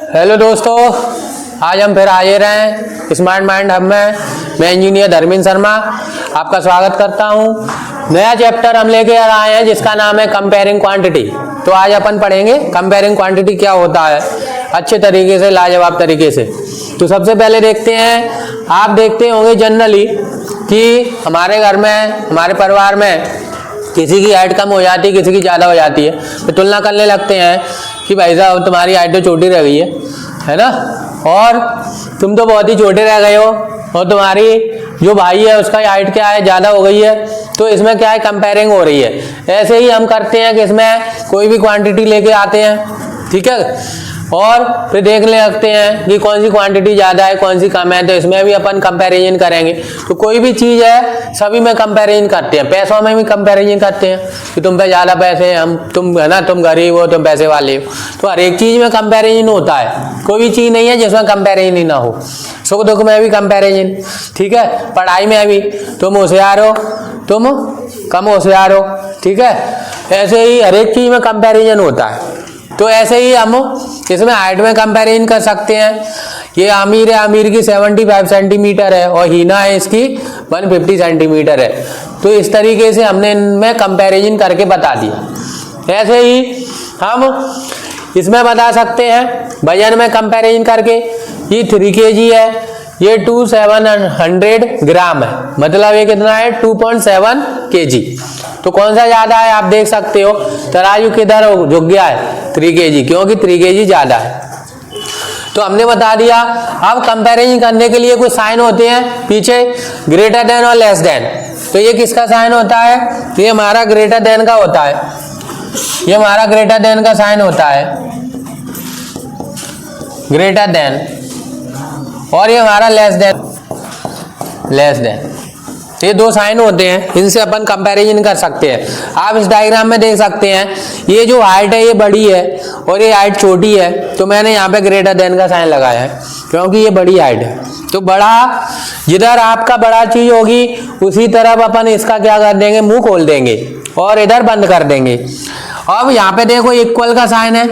Hello दोस्तों, आज हम फिर हाजिर हैं स्मार्ट माइंड हब में। मैं इंजीनियर धर्मेंद्र शर्मा आपका स्वागत करता हूं। नया चैप्टर हम लेके आए हैं जिसका नाम है कंपेयरिंग क्वांटिटी। तो आज अपन पढ़ेंगे कंपेयरिंग क्वांटिटी क्या होता है अच्छे तरीके से, लाजवाब तरीके से। तो सबसे पहले देखते हैं, आप देखते होंगे जनरली कि हमारे घर में, हमारे परिवार में किसी की हाइट कम हो जाती है, किसी की ज़्यादा हो जाती है, तो तुलना करने लगते हैं कि भाई साहब तुम्हारी हाइट तो छोटी रह गई है ना, और तुम तो बहुत ही छोटे रह गए हो, और तुम्हारी जो भाई है उसका हाइट क्या है, ज़्यादा हो गई है। तो इसमें क्या है, कंपेयरिंग हो रही है। ऐसे ही हम करते हैं कि इसमें कोई भी क्वांटिटी लेके आते हैं, ठीक है, और फिर देखने लगते हैं कि कौन सी क्वांटिटी ज़्यादा है कौन सी कम है। तो इसमें भी अपन कंपैरिजन करेंगे। तो कोई भी चीज़ है सभी में कंपैरिजन करते हैं, पैसों में भी कंपैरिजन करते हैं कि तुम पे ज़्यादा पैसे हैं, तुम है ना, तुम गरीब हो, तुम पैसे वाले हो। तो हर एक चीज़ में कंपैरिजन होता है, कोई भी चीज़ नहीं है जिसमें कंपैरिजन ही ना हो। सुख दुख में भी कंपैरिजन, ठीक है, पढ़ाई में भी, तुम होशियार हो, तुम कम होशियार हो, ठीक है, ऐसे ही हर एक चीज़ में कंपैरिजन होता है। तो ऐसे ही हम इसमें हाइट में कंपैरिजन कर सकते हैं। ये आमिर है, आमिर की 75 सेंटीमीटर है और हीना है इसकी 150 सेंटीमीटर है। तो इस तरीके से हमने इनमें कंपैरिजन करके बता दिया। ऐसे ही हम इसमें बता सकते हैं वजन में कंपैरिजन करके। ये 3 kg है, ये 2700 ग्राम है, मतलब ये कितना है 2.7 kg। तो कौन सा ज्यादा है आप देख सकते हो, तराजू किधर झुक गया है 3 kg, क्योंकि 3 kg ज्यादा है। तो हमने बता दिया। अब कंपैरिजन करने के लिए कुछ साइन होते हैं पीछे, ग्रेटर देन और लेस देन। तो ये किसका साइन होता है, तो ये हमारा ग्रेटर देन का होता है, ये हमारा ग्रेटर देन का साइन होता है, ग्रेटर देन, और ये हमारा लेस देन, लेस देन। ये दो साइन होते हैं, इनसे अपन कंपैरिजन कर सकते हैं। आप इस डायग्राम में देख सकते हैं, ये जो हाइट है ये बड़ी है और ये हाइट छोटी है, तो मैंने यहाँ पे ग्रेटर देन का साइन लगाया है क्योंकि ये बड़ी हाइट है। तो बड़ा, जिधर आपका बड़ा चीज होगी उसी तरफ अपन इसका क्या कर देंगे, मुंह खोल देंगे और इधर बंद कर देंगे। अब यहाँ पे देखो इक्वल का साइन है,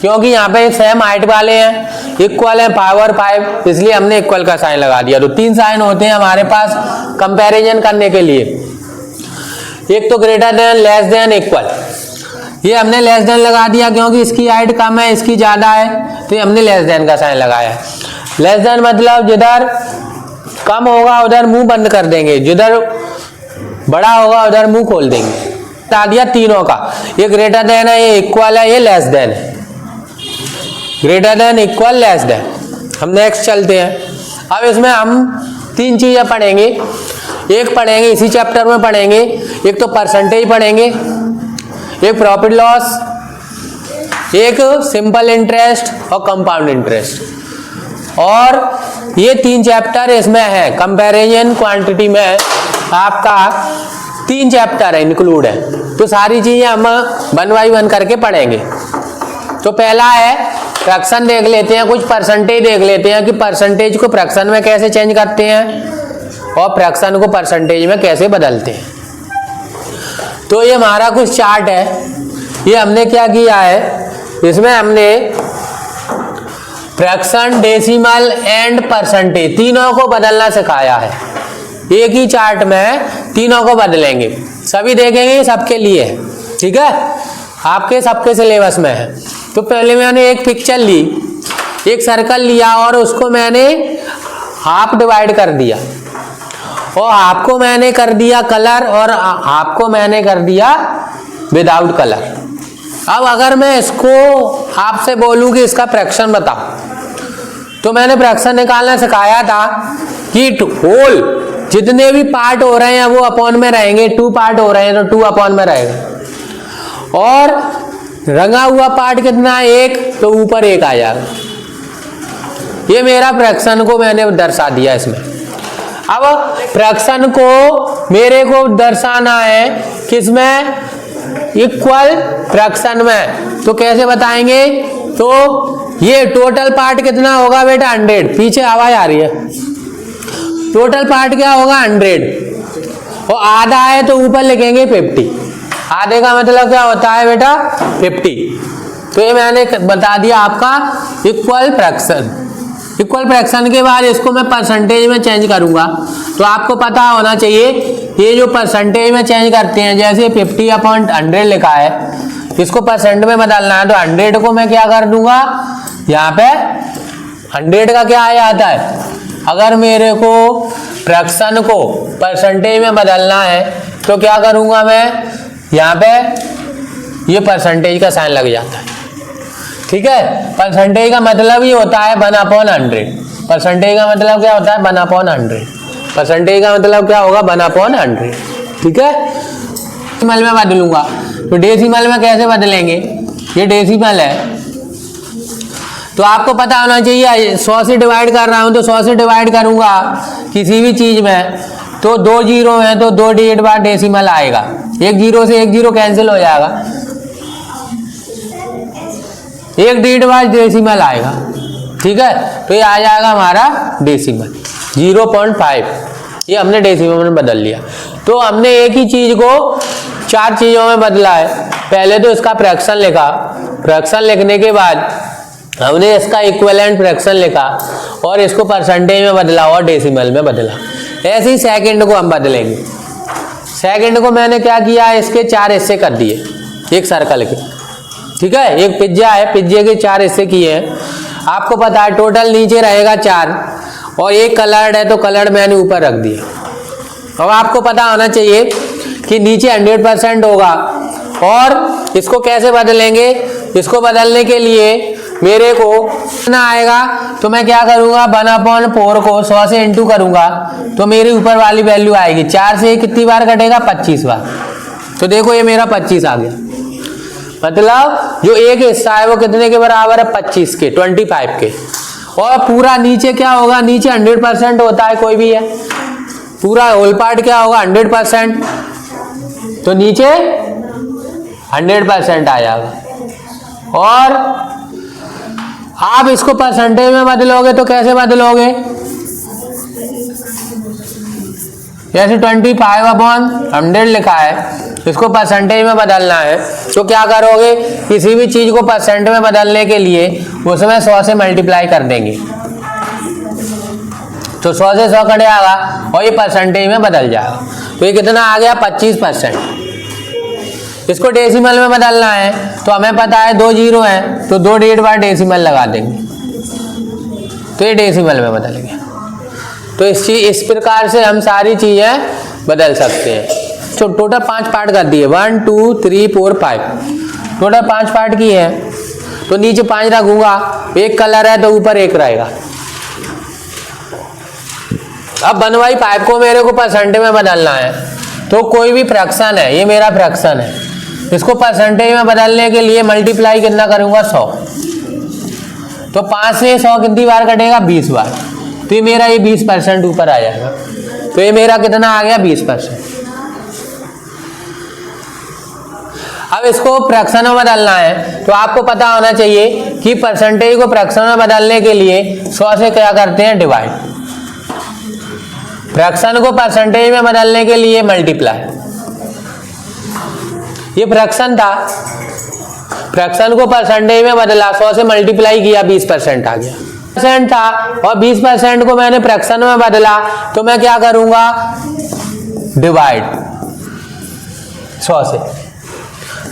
क्योंकि यहाँ पे सेम हाइट वाले हैं, इक्वल है, पावर 5, इसलिए हमने इक्वल का साइन लगा दिया। तो 3 साइन होते हैं हमारे पास कंपैरिजन करने के लिए, एक तो greater than, less than, equal. ये हमने लेस देन लगा दिया क्योंकि इसकी हाइट कम है, इसकी ज्यादा है, तो हमने लेस देन का साइन लगाया है। लेस देन मतलब जिधर कम होगा उधर मुंह बंद कर देंगे, जिधर बड़ा होगा उधर मुंह खोल देंगे। बता दिया तीनों का, ये ग्रेटर देन है, ये इक्वल है, ये लेस देन है। Greater than, equal, less than. हम नेक्स्ट चलते हैं। अब इसमें हम 3 चीजें पढ़ेंगे। एक पढ़ेंगे इसी चैप्टर में पढ़ेंगे, एक तो परसेंटेज पढ़ेंगे, एक प्रॉफिट लॉस, एक सिंपल इंटरेस्ट और कंपाउंड इंटरेस्ट। और ये 3 चैप्टर इसमें है कंपैरिजन क्वांटिटी में, आपका 3 चैप्टर है, इंक्लूड है। तो सारी चीजें हम 1 by 1 करके पढ़ेंगे। तो पहला है फ्रैक्शन, देख लेते हैं, कुछ परसेंटेज देख लेते हैं कि परसेंटेज को फ्रैक्शन में कैसे चेंज करते हैं और फ्रैक्शन को परसेंटेज में कैसे बदलते हैं। तो ये हमारा कुछ चार्ट है। ये हमने क्या किया है, इसमें हमने फ्रैक्शन, डेसिमल एंड परसेंटेज तीनों को बदलना सिखाया है। एक ही चार्ट में तीनों को बदलेंगे, सभी देखेंगे, सबके लिए है, ठीक है, आपके सबके सिलेबस में है। तो पहले मैंने एक पिक्चर ली, एक सर्कल लिया और उसको मैंने हाफ डिवाइड कर दिया, और हाफ को मैंने कर दिया कलर और हाफ को मैंने कर दिया विदाउट कलर। अब अगर मैं इसको आपसे बोलूं कि इसका फ्रैक्शन बताओ, तो मैंने फ्रैक्शन निकालना सिखाया था कि होल जितने भी पार्ट हो रहे हैं वो अपॉन में रहेंगे, 2 पार्ट हो रहे हैं तो 2 अपॉन में रहेगा, और रंगा हुआ पार्ट कितना है 1, तो ऊपर 1 आ जाएगा। ये मेरा फ्रैक्शन को मैंने दर्शा दिया इसमें। अब फ्रैक्शन को मेरे को दर्शाना है किसमें, इक्वल फ्रैक्शन में। तो कैसे बताएंगे, तो ये टोटल पार्ट कितना होगा बेटा 100, पीछे आवाज आ रही है, टोटल पार्ट क्या होगा 100, और आधा है तो ऊपर लिखेंगे 50। आधे का मतलब क्या होता है बेटा 50, तो ये मैंने बता दिया आपका इक्वल फ्रैक्शन। इक्वल फ्रैक्शन के बाद इसको मैं परसेंटेज में चेंज करूंगा। तो आपको पता होना चाहिए ये जो परसेंटेज में चेंज करते हैं, जैसे 50/100 लिखा है, इसको परसेंट में बदलना है तो 100 को मैं क्या कर दूंगा, यहाँ पे 100 का क्या आ जाता है। अगर मेरे को फ्रैक्शन को परसेंटेज में बदलना है तो क्या करूंगा मैं, यहाँ पे ये परसेंटेज का साइन लग जाता है। ठीक है, परसेंटेज का मतलब ही होता है 1/100। परसेंटेज का मतलब क्या होता है 1/100। परसेंटेज का मतलब क्या होगा 1/100। ठीक है, डेसिमल में बदलूंगा तो डेसिमल में कैसे बदलेंगे, ये डेसिमल है तो आपको पता होना चाहिए 100 से डिवाइड कर रहा हूं तो 100 से डिवाइड करूंगा किसी भी चीज में तो 2 जीरो है तो 2 डिजिट बाद डेसिमल आएगा। 1 जीरो से 1 जीरो कैंसिल हो जाएगा, 1 डिजिट बाद डेसिमल आएगा। ठीक है, तो ये आ जाएगा हमारा डेसिमल 0.5। ये हमने डेसिमल में बदल लिया। तो हमने एक ही चीज को 4 चीजों में बदला है। पहले तो इसका फ्रैक्शन लिखा, फ्रैक्शन लिखने के बाद हमने इसका इक्विवेलेंट फ्रैक्शन लिखा और इसको परसेंटेज में बदला और डेसिमल में बदला। ऐसे ही सेकंड को हम बदलेंगे। सेकंड को मैंने क्या किया, इसके 4 हिस्से कर दिए एक सर्कल के। ठीक है, एक पिज्जा है, पिज्जे के 4 हिस्से किए हैं। आपको पता है टोटल नीचे रहेगा 4 और एक कलर्ड है तो कलर्ड मैंने ऊपर रख दिया। अब आपको पता होना चाहिए कि नीचे 100% होगा और इसको कैसे बदलेंगे। इसको बदलने के लिए मेरे को कितना आएगा तो मैं क्या करूंगा 1/4 को 100 से इंटू करूंगा तो मेरी ऊपर वाली वैल्यू आएगी। 4 से कितनी बार कटेगा 25 बार। तो देखो ये मेरा 25 आ गया। मतलब जो एक हिस्सा है वो कितने के बराबर है 25 के, 25 के। और पूरा नीचे क्या होगा, नीचे 100% होता है कोई भी है, पूरा होल पार्ट क्या होगा 100%। तो नीचे 100% आ जाएगा। और आप इसको परसेंटेज में बदलोगे तो कैसे बदलोगे, जैसे 25/100 लिखा है, इसको परसेंटेज में बदलना है तो क्या करोगे, किसी भी चीज को परसेंट में बदलने के लिए उसमें 100 से मल्टीप्लाई कर देंगे तो 100 से 100 कट जाएगा और ये परसेंटेज में बदल जाएगा। तो ये कितना आ गया 25%। इसको डेसिमल में बदलना है तो हमें पता है 2 जीरो है तो 2 डिजिट बाद डेसिमल लगा देंगे तो ये डेसिमल में बदल गया। तो इस प्रकार से हम सारी चीजें बदल सकते हैं। तो टोटल 5 पार्ट कर दिए, 1 2 3 4 5, टोटल 5 पार्ट की है। तो नीचे 5 रखूंगा, एक कलर है तो ऊपर 1 रहेगा। अब 1/5 को मेरे को परसेंटेज में बदलना है तो कोई भी फ्रैक्शन है, ये मेरा फ्रैक्शन है, इसको परसेंटेज में बदलने के लिए मल्टीप्लाई कितना करूंगा 100। तो 5 से 100 कितनी बार कटेगा 20 बार। तो ये मेरा ये 20% ऊपर आ जाएगा। तो ये मेरा कितना आ गया 20%। अब इसको फ्रैक्शन में बदलना है तो आपको पता होना चाहिए कि परसेंटेज को फ्रैक्शन में बदलने के लिए 100 से क्या करते हैं डिवाइड, फ्रैक्शन को परसेंटेज में बदलने के लिए मल्टीप्लाई। ये फ्रैक्शन था, फ्रैक्शन को परसेंटेज में बदला, 100 से मल्टीप्लाई किया 20% आ गया। परसेंट था और 20% को मैंने फ्रैक्शन में बदला तो मैं क्या करूंगा डिवाइड 100 से।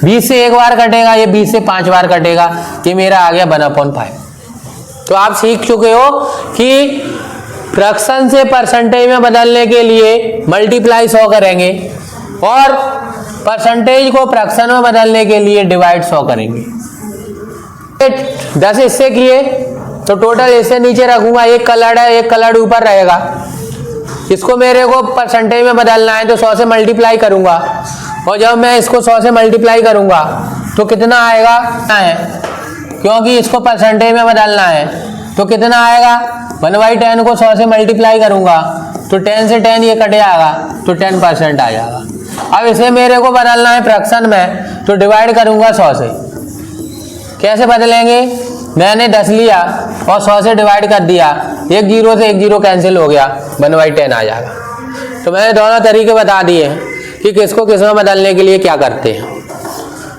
20 से 1 बार कटेगा, ये 20 से 5 बार कटेगा, ये मेरा आ गया 1/5। तो आप सीख चुके हो कि फ्रैक्शन से परसेंटेज में बदलने के लिए मल्टीप्लाई 100 करेंगे और परसेंटेज को फ्रैक्शन में बदलने के लिए डिवाइड 100 करेंगे। 10 हिस्से किए तो टोटल हिस्से नीचे रखूंगा, एक कलर है एक कलर ऊपर रहेगा। इसको मेरे को परसेंटेज में बदलना है तो 100 से मल्टीप्लाई करूंगा और जब मैं इसको 100 से मल्टीप्लाई करूंगा तो कितना आएगा है, क्योंकि इसको परसेंटेज में बदलना है तो कितना आएगा 1/10 को 100 से मल्टीप्लाई करूंगा तो 10 से 10 ये कट जाएगा तो 10% आ जाएगा। अब इसे मेरे को बदलना है फ्रैक्शन में तो डिवाइड करूंगा 100 से। कैसे बदलेंगे, मैंने 10 लिया और 100 से डिवाइड कर दिया, 1 जीरो से 1 जीरो कैंसिल हो गया, 1/10 आ जाएगा। तो मैंने दोनों तरीके बता दिए हैं कि किसको किस में बदलने के लिए क्या करते हैं।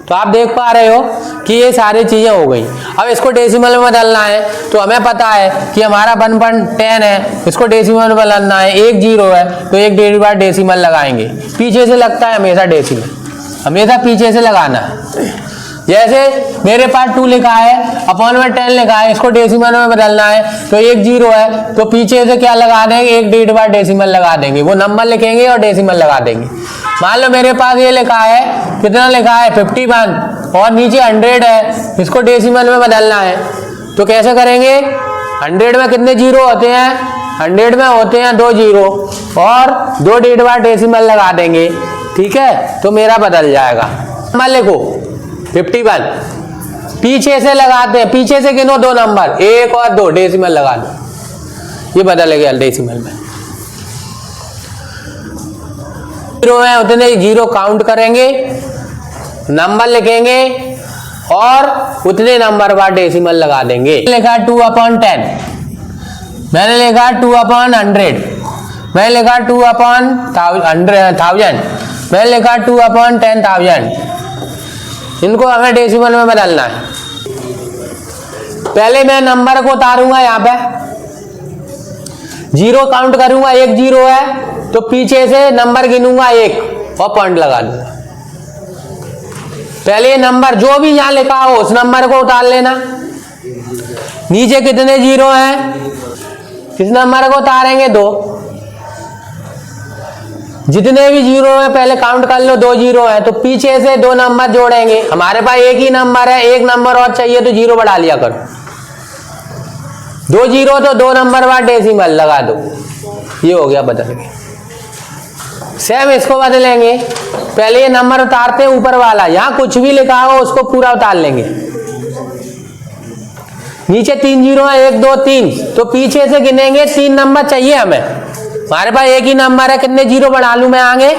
तो आप देख पा रहे हो कि ये सारी चीज़ें हो गई। अब इसको डेसिमल में बदलना है तो हमें पता है कि हमारा 1.10 है, इसको डेसिमल में बदलना है, 1 0 है तो 1 बार डेसिमल लगाएंगे। पीछे से लगता है हमेशा डेसिमल, हमेशा पीछे से लगाना है। जैसे मेरे पास 2 लिखा है, अपॉन में 10 लिखा है, इसको डेसिमल में बदलना है तो 1 0 है तो पीछे से क्या लगा देंगे, 1 बार डेसिमल लगा देंगे, वो नंबर लिखेंगे और डेसिमल लगा देंगे। मान लो मेरे पास ये लिखा है, कितना लिखा है 51 और नीचे 100 है, इसको डेसिमल में बदलना है तो कैसे करेंगे, 100 में कितने जीरो होते हैं, 100 में होते हैं 2 0 और 2 बार डेसिमल लगा देंगे। ठीक है, तो मेरा बदल जाएगा। नंबर लिखो 51, पीछे से लगाते हैं, पीछे से गिनो 2 नंबर, 1 और 2, डेसिमल लगा दो, ये बदल गया डेसिमल में। जीरो है उतने जीरो काउंट करेंगे, नंबर लिखेंगे और उतने नंबर बाद डेसिमल लगा देंगे। लिखा 2/10, मैंने लिखा 2/100, मैंने लिखा 2/1000, मैंने लिखा 2/10,000। इनको हमें डेसिमल में बदलना है। पहले मैं नंबर को उतारूंगा, यहाँ पे जीरो काउंट करूंगा, 1 0 है तो पीछे से नंबर गिनूंगा 1 और पॉइंट लगा दूंगा। पहले ये नंबर जो भी यहां लिखा हो उस नंबर को उतार लेना। नीचे कितने जीरो हैं, इस नंबर को उतारेंगे 2, जितने भी जीरो है पहले काउंट कर लो, 2 0 है तो पीछे से 2 नंबर जोड़ेंगे। हमारे पास एक ही नंबर है, एक नंबर और चाहिए तो जीरो बढ़ा लिया करो, 2 0 तो 2 नंबर बाद डेसिमल लगा दो, ये हो गया बदल गया। सेम इसको बदलेंगे, पहले ये नंबर उतारते हैं ऊपर वाला, यहां कुछ भी लिखा हो उसको पूरा उतार लेंगे। नीचे 3 0 है, 1 2 3 तो पीछे से गिनेंगे, 3 नंबर चाहिए हमें, हमारे पास एक ही नंबर है, कितने जीरो बढ़ा लूं मैं आगे,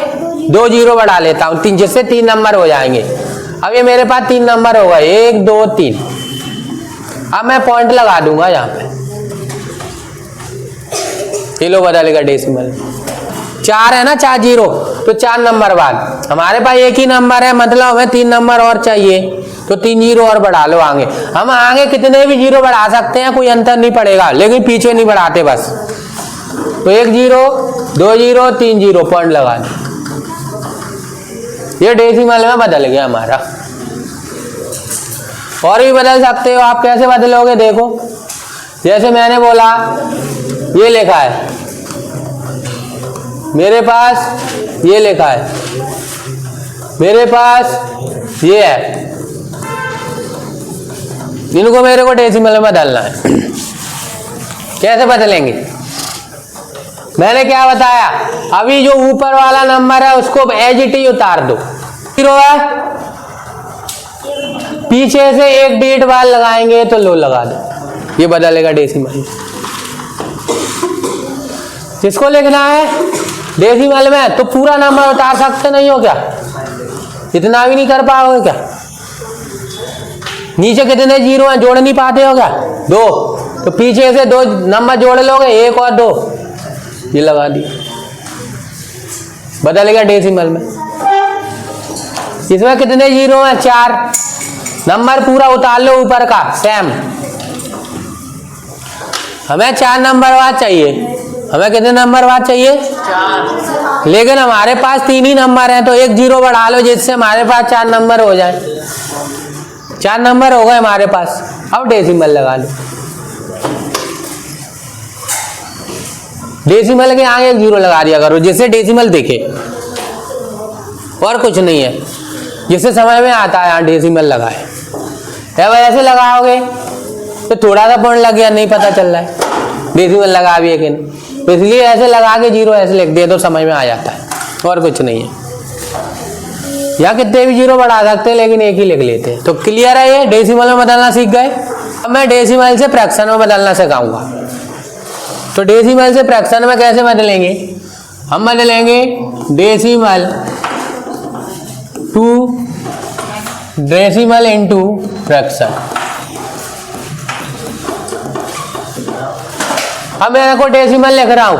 2 0 बढ़ा लेता हूं, 3 जिससे 3 नंबर हो जाएंगे। अब ये मेरे पास 3 नंबर होगा, 1 2 3। अब मैं पॉइंट लगा दूंगा यहाँ पे, किलो बदलेगा डेसिमल। 4 है ना, 4 0 तो 4 नंबर बाद, हमारे पास एक ही नंबर है मतलब हमें 3 नंबर और चाहिए तो 3 0 और बढ़ा लो आगे। हम आगे कितने भी जीरो बढ़ा सकते हैं, कोई अंतर नहीं पड़ेगा, लेकिन पीछे नहीं बढ़ाते बस। तो 1 0 2 0 3 0 पॉइंट लगा दो, ये डेसिमल में बदल गया हमारा। और भी बदल सकते हो आप, कैसे बदलोगे देखो, जैसे मैंने बोला ये लिखा है, मेरे पास ये लिखा है, मेरे पास ये है, इनको मेरे को डेसिमल में बदलना है। कैसे बदलेंगे, मैंने क्या बताया, अभी जो ऊपर वाला नंबर है उसको एज इट इज उतार दो, 0 है, पीछे से 1 बार लगाएंगे तो लो लगा दो, ये बदलेगा डेसिमल। जिसको लिखना है डेसिमल में तो पूरा नंबर उतार सकते नहीं हो क्या, इतना भी नहीं कर पाओगे क्या, नीचे कितने जीरो हैं जोड़ नहीं पाते हो क्या, 2 तो पीछे से 2 नंबर जोड़ लोगे, 1 और 2, ये लगा दिया, बदल गया डेसिमल में। इसमें कितने जीरो हैं, 4 नंबर पूरा उतार लो ऊपर का सेम, हमें 4 नंबर बाद चाहिए, हमें कितने नंबर बाद चाहिए, 4, लेकिन हमारे पास 3 ही नंबर हैं तो 1 0 बढ़ा लो जिससे हमारे पास 4 नंबर हो जाए, 4 नंबर हो गए हमारे पास। अब डेसिमल लगा लो, डेसिमल के आगे 1 0 लगा दिया करो जिससे डेसिमल दिखे, और कुछ नहीं है, जिससे समझ में आता है यहाँ डेसिमल लगाए। अब ऐसे लगाओगे तो थोड़ा सा पॉइंट लग गया, नहीं पता चल रहा है डेसिमल लगा भी है कि नहीं, तो इसलिए ऐसे लगा के 0 ऐसे लिख दिया तो समझ में आ जाता है, और कुछ नहीं है। यहाँ कितने भी 0 बढ़ा सकते हैं लेकिन एक ही लिख लेते हैं। तो क्लियर है, ये डेसिमल में बदलना सीख गए। अब मैं डेसिमल से फ्रैक्शन में बदलना सिखाऊंगा। तो डेसिमल से फ्रैक्शन में कैसे बदलेंगे, हम बदलेंगे decimal to decimal into fraction. अब मैं को डेसिमल लिख रहा हूं,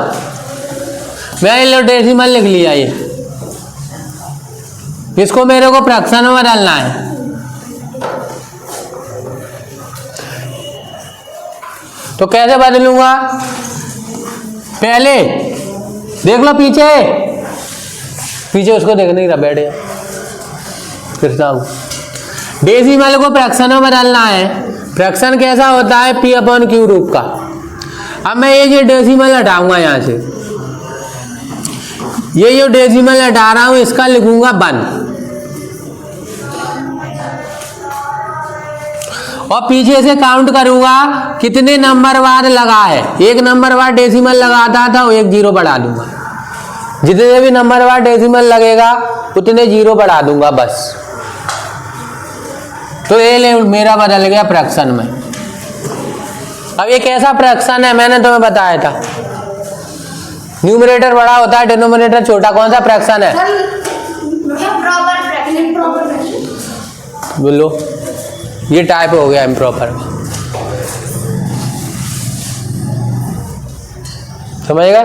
मैंने डेसिमल लिख लिया, ये इसको मेरे को फ्रैक्शन में बदलना है। तो कैसे बदलूंगा, पहले देख लो पीछे, पीछे उसको देख नहीं रहा, बैठ गया। फिरता हूं, डेसिमल को फ्रैक्शन में बदलना है। फ्रैक्शन कैसा होता है, P अपॉन Q रूप का। अब मैं ये डेसिमल हटाऊंगा यहाँ से, ये जो डेसिमल हटा रहा हूं इसका लिखूंगा 1 और पीछे से काउंट करूंगा कितने नंबर बाद लगा है। 1 नंबर बाद डेसिमल लगाता था, 1 जीरो बढ़ा दूंगा। जितने भी नंबर बाद डेसिमल लगेगा उतने जीरो बढ़ा दूंगा बस। तो ये मेरा बदल गया फ्रैक्शन में। अब ये कैसा फ्रैक्शन है, मैंने तुम्हें बताया था, न्यूमरेटर बड़ा होता है, डिनोमिनेटर छोटा। कौन सा फ्रैक्शन है, बोलो, ये टाइप हो गया इम्प्रॉपर, समझ गए।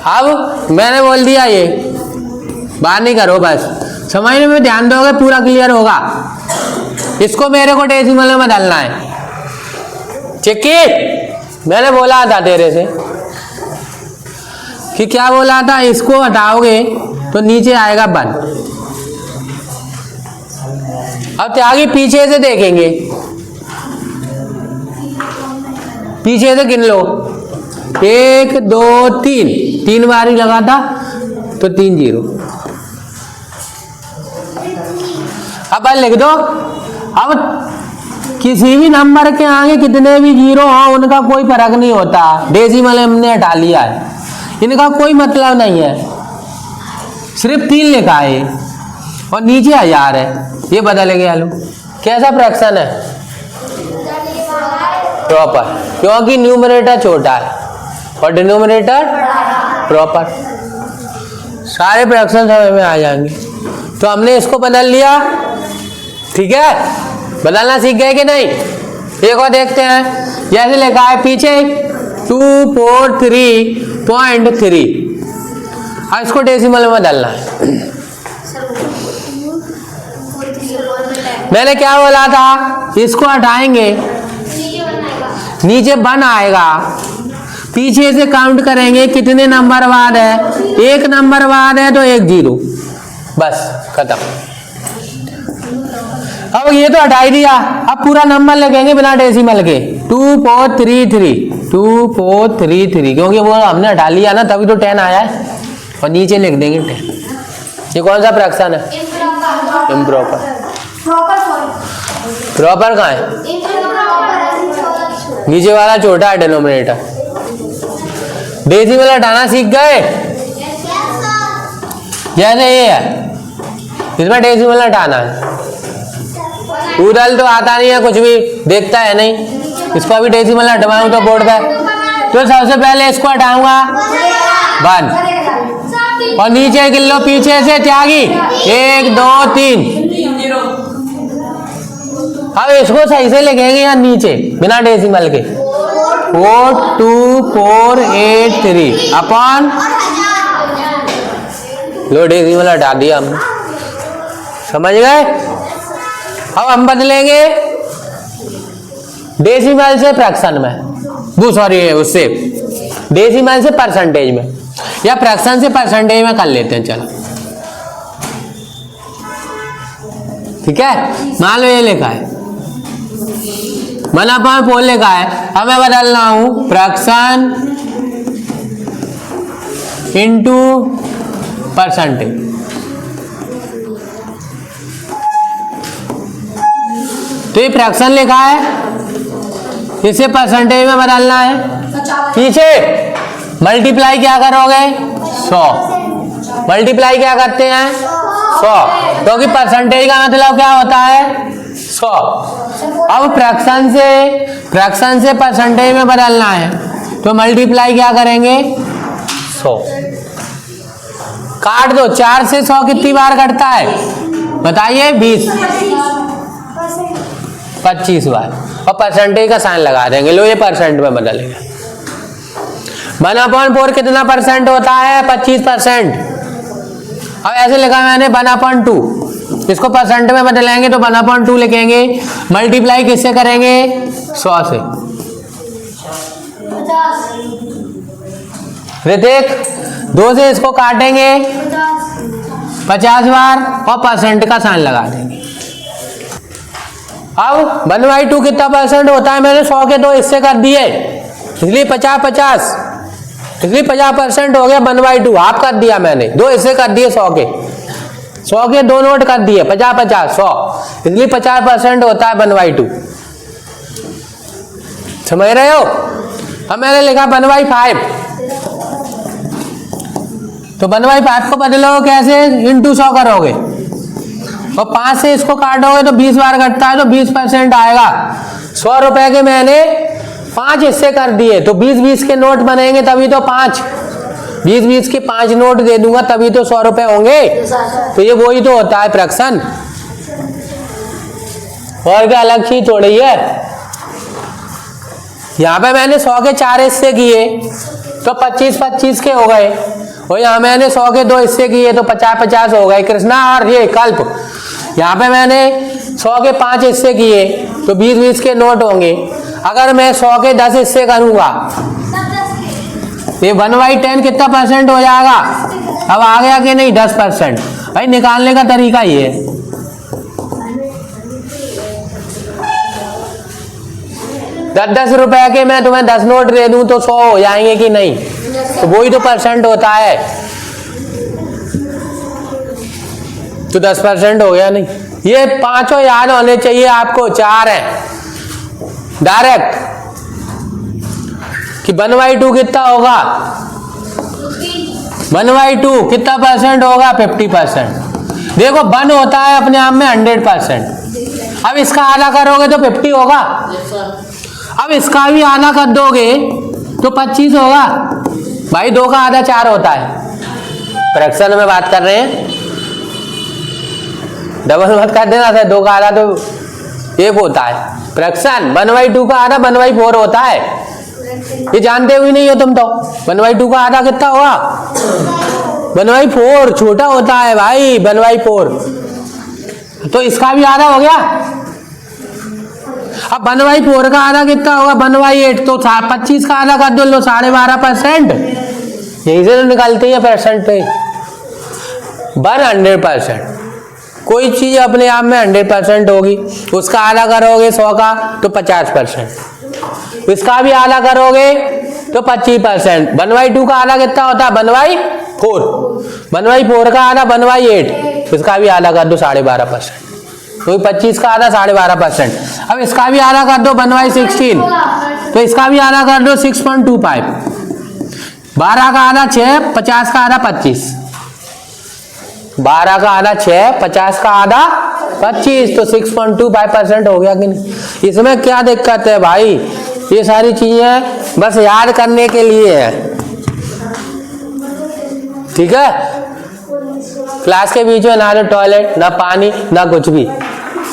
अब मैंने बोल दिया, ये बाहर नहीं करो, बस समझने में ध्यान दोगे पूरा क्लियर होगा। इसको मेरे को डेसिमल में बदलना है। चिक्की, मैंने बोला था तेरे से कि क्या बोला था, इसको हटाओगे तो नीचे आएगा 1। अब त्यागी पीछे से देखेंगे, पीछे से गिन लो, 1 2 3, 3 बार ही लगा था तो 3 जीरो। अब लिख दो। अब किसी भी नंबर के आगे कितने भी जीरो हो उनका कोई फर्क नहीं होता, डेसिमल हमने हटा लिया है, इनका कोई मतलब नहीं है, सिर्फ 3 लिखा है और नीचे 1000 है, ये बदल गया। लो कैसा फ्रैक्शन है, प्रॉपर, क्योंकि न्यूमरेटर छोटा है और डिनोमिनेटर प्रॉपर। सारे फ्रैक्शन समझ में आ जाएंगे। तो हमने इसको बदल लिया, ठीक है, बदलना सीख गए कि नहीं। एक और देखते हैं, जैसे लिखा है पीछे 243.3, अब इसको डेसिमल में बदलना है। मैंने क्या बोला था, इसको हटाएंगे नीचे 1 आएगा, पीछे से काउंट करेंगे कितने नंबर बाद है, 1 नंबर बाद है तो 1 जीरो, बस खत्म। अब ये तो हटा ही दिया, अब पूरा नंबर लिखेंगे बिना डेसिमल के, 2433, क्योंकि वो हमने हटा लिया ना, तभी तो 10 आया है, और नीचे लिख देंगे 10। ये कौन सा फ्रैक्शन है, इम्प्रॉपर। प्रॉपर कहाँ है, नीचे वाला छोटा है डिनोमिनेटर। डेसिमल हटाना सीख गए, जैसे ये है, इसमें डेसिमल हटाना है। उदल तो आता नहीं है, कुछ भी देखता है नहीं, इसको अभी डेसिमल हटवाऊं तो बोर्ड पे, तो सबसे पहले इसको हटाऊंगा 1 और नीचे गिन लो पीछे से त्यागी 1 2 3। अब इसको सही से लिखेंगे यहाँ नीचे बिना डेसिमल के, 42483 अपॉन, लो डेसिमल हटा दिया हमने, समझ गए। अब हम बदलेंगे डेसिमल से फ्रैक्शन में, वो सॉरी उससे डेसिमल से परसेंटेज में, या फ्रैक्शन से परसेंटेज में कर लेते हैं। चलो ठीक है, मान लो ये लिखा है 1/4 लिखा है, अब मैं बदलना हूं फ्रैक्शन इंटू परसेंटेज। तो ये फ्रैक्शन लिखा है, इसे परसेंटेज में बदलना है, पीछे मल्टीप्लाई क्या करोगे 100, मल्टीप्लाई क्या करते हैं 100, क्योंकि परसेंटेज का मतलब क्या होता है 100। अब फ्रैक्शन से परसेंटेज में बदलना है, तो मल्टीप्लाई क्या करेंगे 100, काट दो, 4 से 100 कितनी बार कटता है बताइए, 25 बार, और परसेंटेज का साइन लगा देंगे। लो ये परसेंट में बदलेगा, 1/4 कितना परसेंट होता है 25%। अब ऐसे लिखा मैंने 1/2, इसको परसेंट में बदलेंगे तो 1/2 लिखेंगे, मल्टीप्लाई किससे करेंगे 100 से। ऋतिक 2 से इसको काटेंगे 50 बार और परसेंट का साइन लगा देंगे। अब 1/2 कितना परसेंट होता है, मैंने 100 के 2 हिस्से कर दिए इसलिए 50-50, इसलिए 50% हो गया 1/2। हाफ कर दिया मैंने, 2 हिस्से कर दिए 100 के, 100 के 2 नोट कर दिए 50-50 100, इसलिए 50% होता है 1/2। समझ रहे हो? अब मैंने लिखा 1/5, तो 1/5 को बदलो कैसे, इंटू 100 करोगे और 5 से इसको काटोगे तो 20 बार कटता है तो 20% आएगा। 100 रुपए के मैंने 5 हिस्से कर दिए तो 20-20 के नोट बनेंगे, तभी तो 20-20 के 5 नोट दे दूंगा तभी तो 100 रुपए होंगे। तो ये वही तो होता है फ्रैक्शन, और क्या अलग चीज थोड़ी है। यहाँ पे मैंने 100 के 4 हिस्से किए तो 25-25 के हो गए, और यहाँ मैंने 100 के 2 हिस्से किए तो 50-50 हो गए। कृष्णा और ये कल्प, यहाँ पे मैंने 100 के 5 हिस्से किए तो 20-20 के नोट होंगे। अगर मैं 100 के 10 हिस्से करूंगा ये 1/10 कितना परसेंट हो जाएगा। अब आ गया कि नहीं 10%। भाई निकालने का तरीका ये है, दस रुपए के मैं तुम्हें 10 नोट दे दूं तो 100 हो जाएंगे कि नहीं, तो वही तो परसेंट होता है, तो 10% हो गया नहीं। ये 5 याद होने चाहिए आपको, 4 है डायरेक्ट कि 1/2 कितना होगा, 1/2 कितना परसेंट होगा 50%। देखो 1 होता है अपने आप में 100%। अब इसका आधा करोगे तो 50 होगा, अब इसका भी आधा कर दोगे तो 25 होगा। भाई 2 का आधा 4 होता है, फ्रैक्शन में बात कर रहे हैं, डबल मत कर देना था। 2 का आधा तो 1 होता है फ्रैक्शन, 1/2 का आधा 1/4 होता है। ये जानते हुए नहीं हो तुम तो, 1/2 का आधा कितना होगा 1/4, छोटा होता है भाई 1/4, तो इसका भी आधा हो गया। अब 1/4 का आधा कितना होगा 1/8, तो 25 का आधा कर दो, लो 12.5%। यही से तो निकलती है परसेंट पे 100%। कोई चीज अपने आप में 100% होगी, उसका आधा करोगे 100 का तो 50%, इसका भी आधा करोगे तो 25%। 1/2 का आधा कितना होता है 1/4, 1/4 का आधा 1/8, इसका भी आधा कर दो 12.5%, तो 25 का आधा 12.5%। अब इसका भी आधा कर दो 1/16, तो इसका भी आधा कर दो 6.25। 12 का आधा 6, 50 का आधा 25, 12 का आधा 6, 50 का आधा 25, तो 6.25% हो गया कि नहीं। इसमें क्या दिक्कत है भाई, ये सारी चीजें बस याद करने के लिए है, ठीक है। क्लास के बीच में ना तो टॉयलेट ना पानी ना कुछ भी,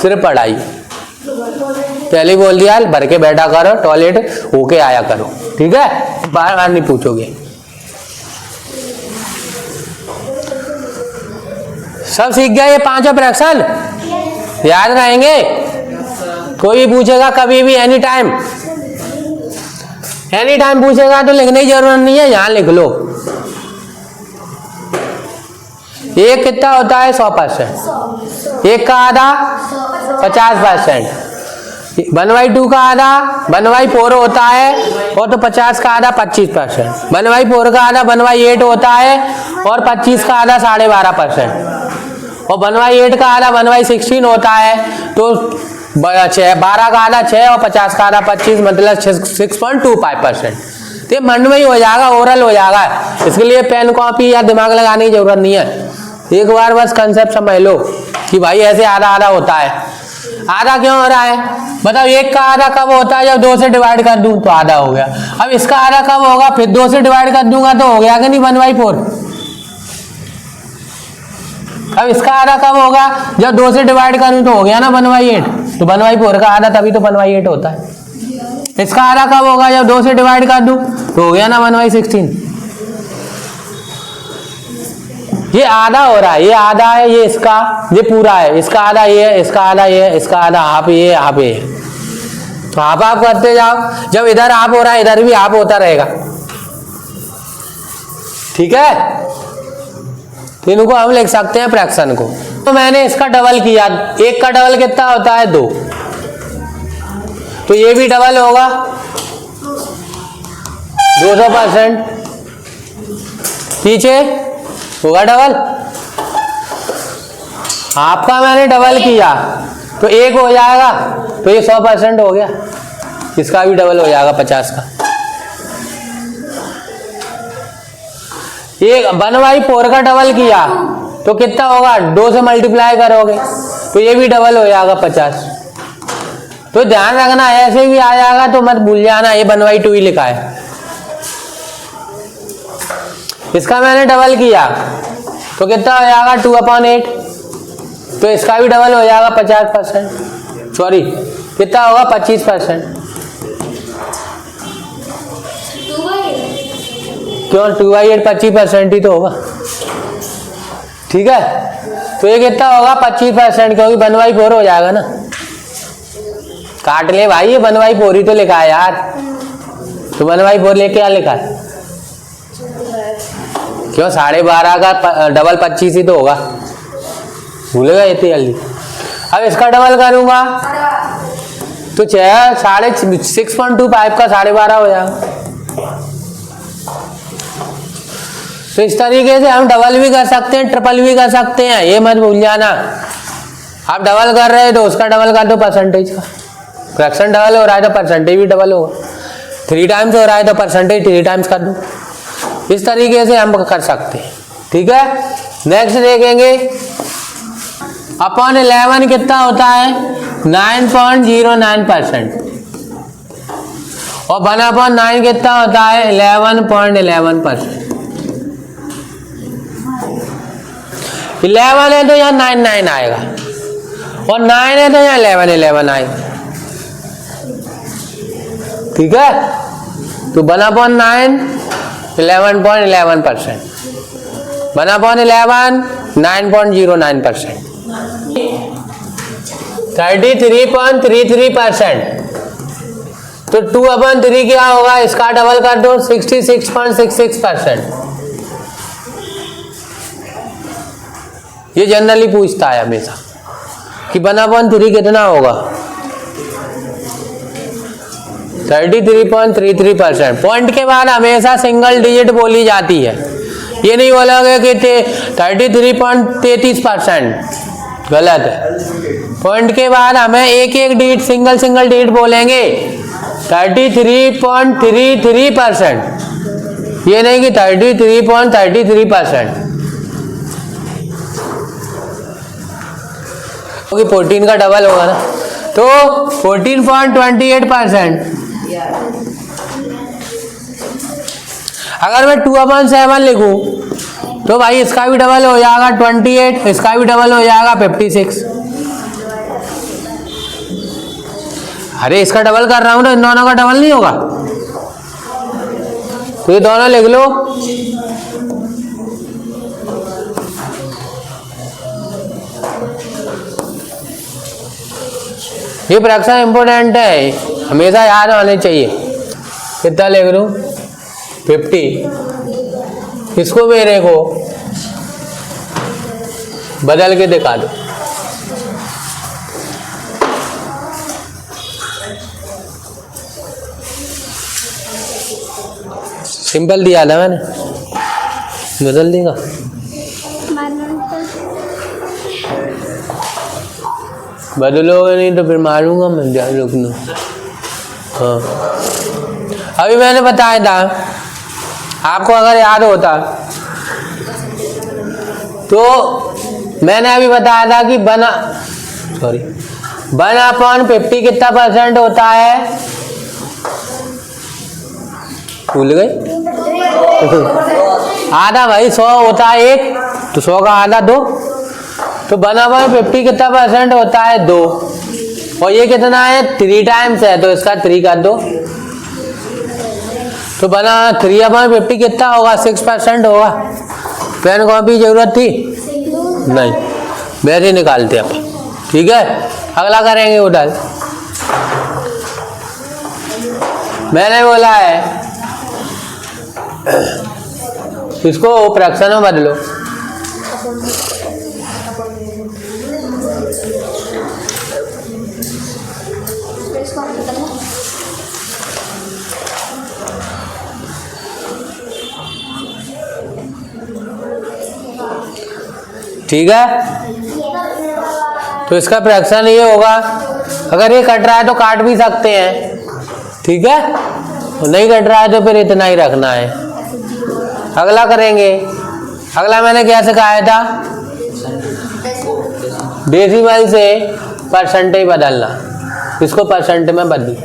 सिर्फ पढ़ाई। पहले बोल दिया भर के बैठा करो, टॉयलेट होके आया करो, ठीक है, बार बार नहीं पूछोगे। सब सीख गए ये 5 फ्रैक्शन, याद रहेंगे। कोई भी पूछेगा कभी भी एनी टाइम पूछेगा तो लिखने की जरूरत नहीं है, यहां लिख लो। एक कितना होता है 100%, एक का आधा 50%, 1/2 का आधा 1/4 होता है, और तो 50 का आधा 25%, 1/4 का आधा 1/8 होता है, और 25 का आधा 12.5%, और 1/8 का आधा 1/16 होता है, तो 12 का आधा 6 और 50 का आधा 25, मतलब 6.25%। तो ये मन में ही हो जाएगा, ओरल हो जाएगा, इसके लिए पेन कॉपी या दिमाग लगाने की जरूरत नहीं है। एक बार बस कंसेप्ट समझ लो कि भाई ऐसे आधा आधा होता है। आधा क्यों हो रहा है बताओ, 1 का आधा कब होता है जब 2 से डिवाइड कर दूं तो आधा हो गया। अब इसका आधा कब होगा, फिर 2 से डिवाइड कर दूंगा तो हो गया कि नहीं 1/4। अब इसका आधा कब होगा जब 2 से डिवाइड करूं तो हो गया ना 1/8, तो 1/4 का आधा तभी तो 1/8 होता है। इसका आधा कब होगा जब 2 से डिवाइड कर दूं तो हो गया ना 1/16। ये आधा हो रहा है, ये आधा है, ये इसका, ये पूरा है, इसका आधा ये है, इसका आधा ये है, इसका आधा हाफ ये, हाफ ये। तो हाफ हाफ करते जाओ, जब इधर हाफ हो रहा है इधर भी हाफ होता रहेगा। ठीक है, तो इनको हम लिख सकते हैं फ्रैक्शन को। तो मैंने इसका डबल किया, एक का डबल कितना होता है 2, तो ये भी डबल होगा 200%। पीछे होगा डबल, आपका मैंने डबल किया तो 1 हो जाएगा, तो ये 100% हो गया। इसका भी डबल हो जाएगा 50 का। ये 1/4 का डबल किया तो कितना होगा, 2 से मल्टीप्लाई करोगे तो ये भी डबल हो जाएगा 50। तो ध्यान रखना, ऐसे भी आ जाएगा तो मत भूल जाना ये 1/2 ही लिखा है। इसका मैंने डबल किया तो कितना हो जाएगा 2/8, तो इसका भी डबल हो जाएगा 50%, सॉरी कितना होगा 25%। क्यों 2/8 25% ही तो होगा। ठीक है, तो ये कितना होगा 25%, क्योंकि 1/4 हो जाएगा ना। काट ले भाई, ये 1/4 ही तो लिखा है यार, तो 1/4 लेके क्या लिखा है, क्यों 12.5 का डबल 25 ही तो होगा, भूलेगा इतनी जल्दी। अब इसका डबल करूंगा तो 6.25 का 12.5 हो जाएगा। तो इस तरीके से हम डबल भी कर सकते हैं, ट्रिपल भी कर सकते हैं, ये मत भूल जाना। आप डबल कर रहे हैं तो उसका डबल कर दो परसेंटेज का, फ्रैक्शन डबल हो रहा है तो परसेंटेज भी डबल होगा, 3 टाइम्स हो रहा है तो परसेंटेज 3 टाइम्स कर दो। इस तरीके से हम कर सकते हैं। ठीक है, नेक्स्ट देखेंगे अपॉन 11 कितना होता है 9.09% और 1/9 कितना होता है 11.11%। 11 है तो यहाँ 9 आएगा और 9 है तो यहाँ 11 आएगा। ठीक है, तो 1/9 11.11%, 1/11 9.09%, 33.33%। तो 2/3 क्या होगा, इसका डबल कर दो 66.66%। ये जनरली पूछता है हमेशा कि 1/3 कितना होगा, 33.33%। पॉइंट के बाद हमेशा सिंगल डिजिट बोली जाती है, ये नहीं बोलोगे कि 33.33%, गलत है। पॉइंट के बाद हमें एक डिजिट सिंगल डिजिट बोलेंगे 33.33%, ये नहीं कि 33.33%, क्योंकि 14 का डबल होगा ना, तो 14.28%। अगर मैं 2/7 लिखूं तो भाई इसका भी डबल हो जाएगा 28, इसका भी डबल हो जाएगा 56। अरे इसका डबल कर रहा हूं तो इन दोनों का डबल नहीं होगा, तो ये दोनों लिख लो। ये फ्रैक्शन इंपोर्टेंट है, हमेशा याद होने चाहिए। कितना लिख लूं 50, इसको मेरे को बदल के दिखा दो। सिंपल दिया था मैंने, बदल देगा। बदलोगे नहीं तो फिर मारूंगा मैं, ध्यान रखना। हाँ, अभी मैंने बताया था, आपको अगर याद होता तो मैंने अभी बताया था कि 1/50 कितना % होता है, भूल गए। आधा भाई 100 होता है 1, तो 100 का आधा 2, तो 1/50 कितना % होता है 2, और ये कितना है 3 टाइम्स है, तो इसका 3 कर दो। तो 3/50 कितना होगा 6% होगा, पेन कॉपी जरूरत थी नहीं, वैसे ही निकालते अपन। ठीक है, अगला करेंगे उधर। मैंने बोला है इसको फ्रैक्शन में बदलो। ठीक है, तो इसका फ्रैक्शन ये होगा, अगर ये कट रहा है तो काट भी सकते हैं। ठीक है, नहीं कट रहा है तो फिर इतना ही रखना है। अगला करेंगे। अगला मैंने क्या सिखाया था, डेसिमल से परसेंटेज बदलना। इसको परसेंट में बदल।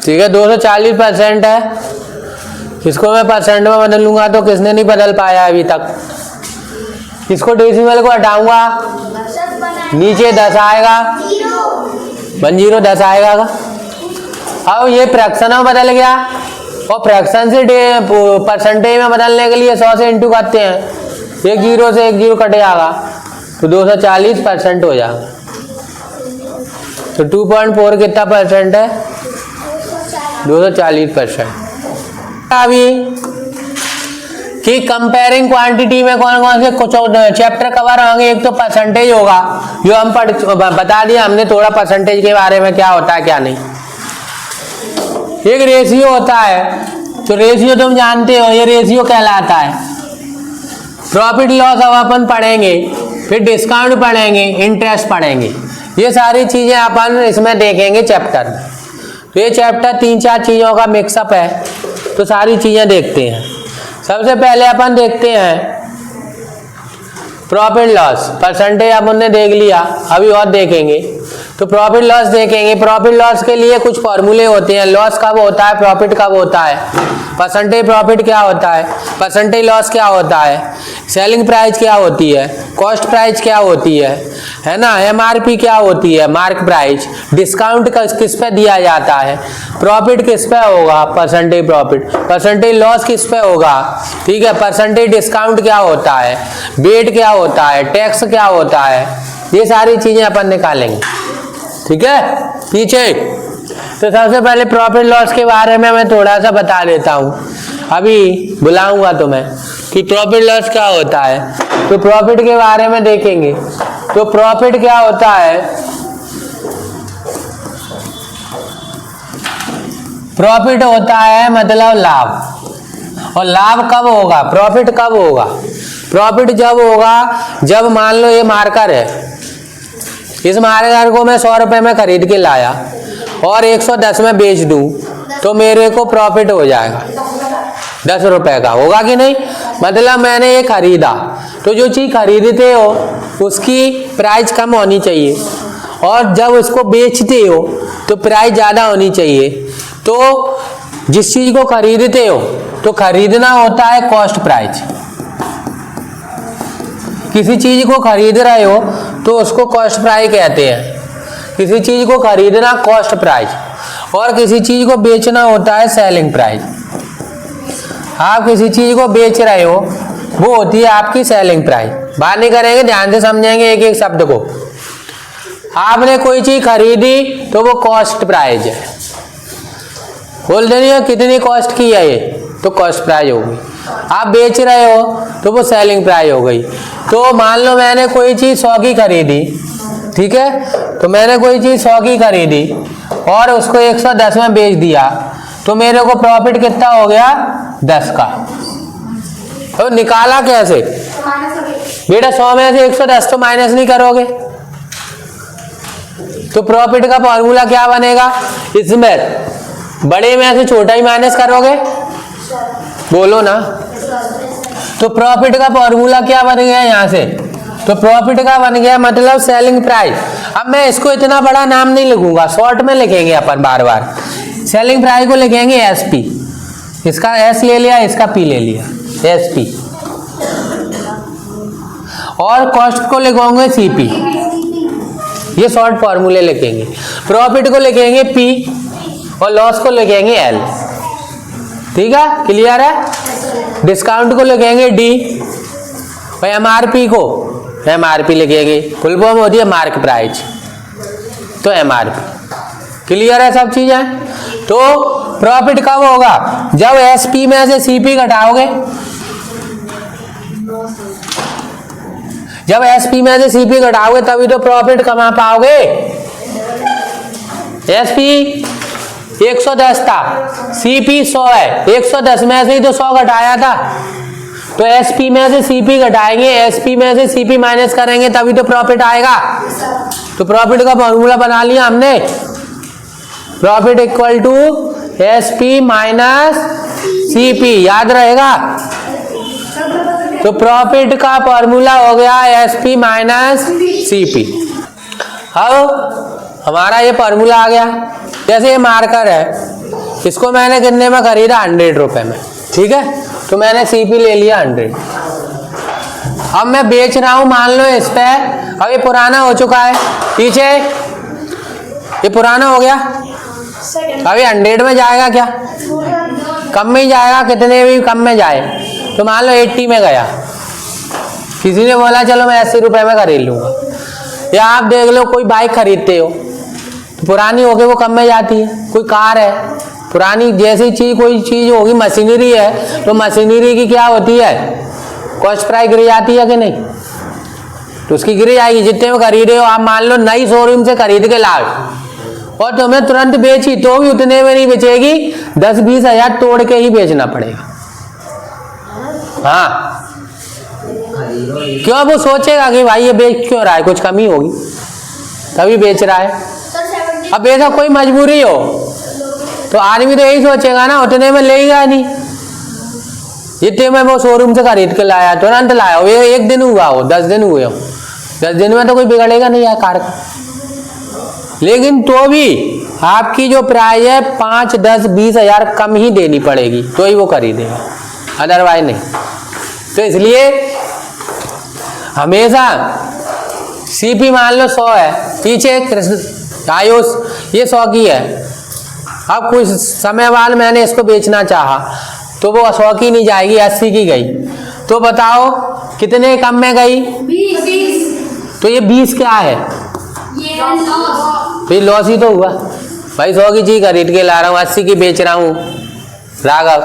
ठीक है, 240% है, इसको मैं परसेंट में बदलूंगा तो किसने नहीं बदल पाया अभी तक। इसको डेसिमल को हटाऊंगा, नीचे 10 आएगा, 10 10 आएगा। अब ये फ्रैक्शन में बदल गया, और फ्रैक्शन से परसेंटेज में बदलने के लिए 100 से इंटू करते हैं, एक जीरो से एक जीरो कट जाएगा तो 240% हो जाएगा। तो 2.4 कितना परसेंट है, 240%। अभी कि कंपेयरिंग क्वांटिटी में कौन कौन से कुछ चैप्टर कवर होंगे। एक तो परसेंटेज होगा, जो हम बता दिया हमने थोड़ा परसेंटेज के बारे में, क्या होता है क्या नहीं। एक रेशियो होता है, तो रेशियो तुम जानते हो, ये रेशियो कहलाता है। प्रॉफिट लॉस अब अपन पढ़ेंगे, फिर डिस्काउंट पढ़ेंगे, इंटरेस्ट पढ़ेंगे, ये सारी चीजें अपन इसमें देखेंगे चैप्टर में। तो ये चैप्टर 3-4 चीजों का मिक्सअप है, तो सारी चीजें देखते हैं। सबसे पहले अपन देखते हैं प्रॉफिट लॉस। परसेंटेज अपन ने देख लिया, अभी और देखेंगे। तो प्रॉफिट लॉस देखेंगे। प्रॉफिट लॉस के लिए कुछ फॉर्मूले होते हैं। लॉस कब होता है, प्रॉफिट कब होता है, परसेंटेज प्रॉफिट क्या होता है, परसेंटेज लॉस क्या होता है, सेलिंग प्राइस क्या होती है, कॉस्ट प्राइस क्या होती है ना, एमआरपी क्या होती है, मार्क प्राइस, डिस्काउंट किस पे दिया जाता है, प्रॉफिट किस पे होगा, परसेंटेज प्रॉफिट, परसेंटेज लॉस किस पे होगा। ठीक है, परसेंटेज डिस्काउंट क्या होता है, वेट क्या होता है, टैक्स क्या होता है, ये सारी चीजें अपन निकालेंगे। ठीक है, पीछे तो सबसे पहले प्रॉफिट लॉस के बारे में मैं थोड़ा सा बता देता हूं। अभी बुलाऊंगा तुम्हें कि प्रॉफिट लॉस क्या होता है, तो प्रॉफिट के बारे में देखेंगे। तो प्रॉफिट क्या होता है, प्रॉफिट होता है मतलब लाभ। और लाभ कब होगा, प्रॉफिट कब होगा, प्रॉफिट जब होगा जब मान लो ये मार्कर है, इस मार्कर को मैं 100 रुपए में खरीद के लाया और 110 में बेच दूं तो मेरे को प्रॉफिट हो जाएगा 10 रुपए का, होगा कि नहीं। मतलब मैंने ये खरीदा, तो जो चीज खरीदते हो उसकी प्राइस कम होनी चाहिए, और जब उसको बेचते हो तो प्राइस ज्यादा होनी चाहिए। तो जिस चीज को खरीदते हो तो खरीदना होता है कॉस्ट प्राइस। किसी चीज को खरीद रहे हो तो उसको कॉस्ट प्राइस कहते हैं। किसी चीज को खरीदना कॉस्ट प्राइस, और किसी चीज को बेचना होता है सेलिंग प्राइस। आप किसी चीज को बेच रहे हो वो होती है आपकी सेलिंग प्राइस। बात नहीं करेंगे, ध्यान से समझेंगे एक एक शब्द को। आपने कोई चीज खरीदी तो वो कॉस्ट प्राइस है, बोल देनी कितनी कॉस्ट की है ये, तो कॉस्ट प्राइस होगी। आप बेच रहे हो तो वो सेलिंग प्राइस हो गई। तो मान लो मैंने कोई चीज 100 की खरीदी, ठीक है, तो मैंने कोई चीज 100 की खरीदी और उसको 110 में बेच दिया, तो मेरे को प्रॉफिट कितना हो गया, 10 का। तो निकाला कैसे बेटा, 100 में से 110 तो माइनस नहीं करोगे, तो प्रॉफिट का फॉर्मूला क्या बनेगा, इसमें बड़े में से छोटा ही माइनस करोगे, बोलो ना। तो प्रॉफिट का फॉर्मूला क्या बन गया यहाँ से, तो प्रॉफिट का बन गया मतलब सेलिंग प्राइस। अब मैं इसको इतना बड़ा नाम नहीं लिखूंगा, शॉर्ट में लिखेंगे अपन बार बार। सेलिंग प्राइस को लिखेंगे एसपी, इसका एस ले लिया, इसका पी ले लिया, एसपी। और कॉस्ट को लिखोगे सीपी, ये शॉर्ट फॉर्मूले लिखेंगे। प्रॉफिट को लिखेंगे पी और लॉस को लिखेंगे एल। ठीक है, क्लियर है। डिस्काउंट को लिखेंगे डी और एमआरपी को एमआरपी लिखेंगे, फुल फॉर्म होती है मार्क प्राइस, तो एमआरपी। क्लियर है सब चीजें। तो प्रॉफिट कब होगा, जब एसपी में से सीपी घटाओगे, जब एसपी में से सीपी घटाओगे तभी तो प्रॉफिट कमा पाओगे। एसपी 110 था, सीपी 100 है, 110 में से ही तो 100 घटाया था, तो एसपी में से सीपी घटाएंगे, एसपी में से सीपी माइनस करेंगे तभी तो प्रॉफिट आएगा। तो प्रॉफिट का फॉर्मूला बना लिया हमने, profit equal to SP minus CP, याद रहेगा। तो प्रॉफिट का फॉर्मूला हो गया एसपी माइनस सीपी। अब हमारा ये फॉर्मूला आ गया। जैसे ये मार्कर है, इसको मैंने कितने में खरीदा, 100 रुपए में, ठीक है, तो मैंने सीपी ले लिया 100। अब मैं बेच रहा हूं, मान लो इस पे, अब ये पुराना हो चुका है, पीछे ये पुराना हो गया, अभी 100 में जाएगा क्या, कम में ही जाएगा, कितने भी कम में जाए। तो मान लो 80 में गया, किसी ने बोला चलो मैं 80 रुपए में खरीद लूंगा। या आप देख लो कोई बाइक खरीदते हो, तो पुरानी होके वो कम में जाती है। कोई कार है पुरानी, जैसी चीज कोई चीज होगी, मशीनरी है, तो मशीनरी की क्या होती है, कॉस्ट प्राइस गिर जाती है कि नहीं, तो उसकी गिर जाएगी। जितने में खरीदे हो आप, मान लो नई शोरूम से खरीद के लाओ और तुम्हें तुरंत बेची तो भी उतने में नहीं बेचेगी, 10-20 हजार तोड़ के ही बेचना पड़ेगा। हाँ, क्यों, वो सोचेगा कि भाई ये बेच क्यों रहा है, कुछ कमी होगी तभी बेच रहा है। अब बेचा कोई मजबूरी हो तो आदमी तो यही सोचेगा ना, उतने में लेगा नहीं। जितने में वो शोरूम से खरीद के लाया, तुरंत लाया हो, ये 1 दिन हुआ हो, 10 दिन हुए हो, 10 दिन में तो कोई बिगड़ेगा नहीं यार कार का। लेकिन तो भी आपकी जो प्राइस है 5, 10, 20 हजार कम ही देनी पड़ेगी, तो ही वो खरीदेगा, अदरवाइज नहीं। तो इसलिए हमेशा सीपी मान लो 100 है, पीछे आयुष ये 100 की है। अब कुछ समय बाद मैंने इसको बेचना चाहा तो वो 100 की नहीं जाएगी, 80 की गई, तो बताओ कितने कम में गई, 20। तो ये 20 क्या है, ये लॉस ही तो हुआ भाई। 100 की चीज खरीद के ला रहा हूँ, 80 की बेच रहा हूँ राघव,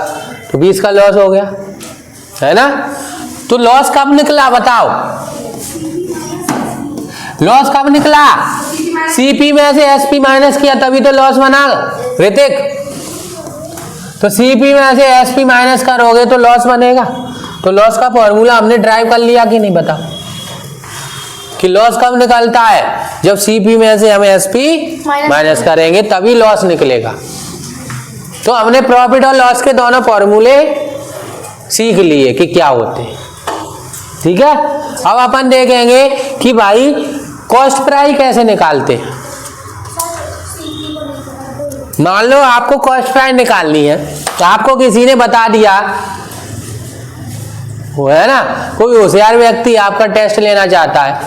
तो 20 का लॉस हो गया, है ना। तो लॉस कब निकला बताओ, लॉस कब निकला, सीपी में से एसपी माइनस किया तभी तो लॉस बना ऋतिक। तो सीपी में से एसपी माइनस करोगे तो लॉस बनेगा। तो लॉस का फॉर्मूला हमने ड्राइव कर लिया कि नहीं, बताओ कि लॉस कब निकलता है, जब सीपी में से हम एसपी माइनस करेंगे तभी लॉस निकलेगा। तो हमने प्रॉफिट और लॉस के दोनों फॉर्मूले सीख लिए कि क्या होते हैं, ठीक है। अब अपन देखेंगे कि भाई कॉस्ट प्राइस कैसे निकालते हैं। मान लो आपको कॉस्ट प्राइस निकालनी है, तो आपको किसी ने बता दिया, वो है ना, कोई होशियार व्यक्ति आपका टेस्ट लेना चाहता है,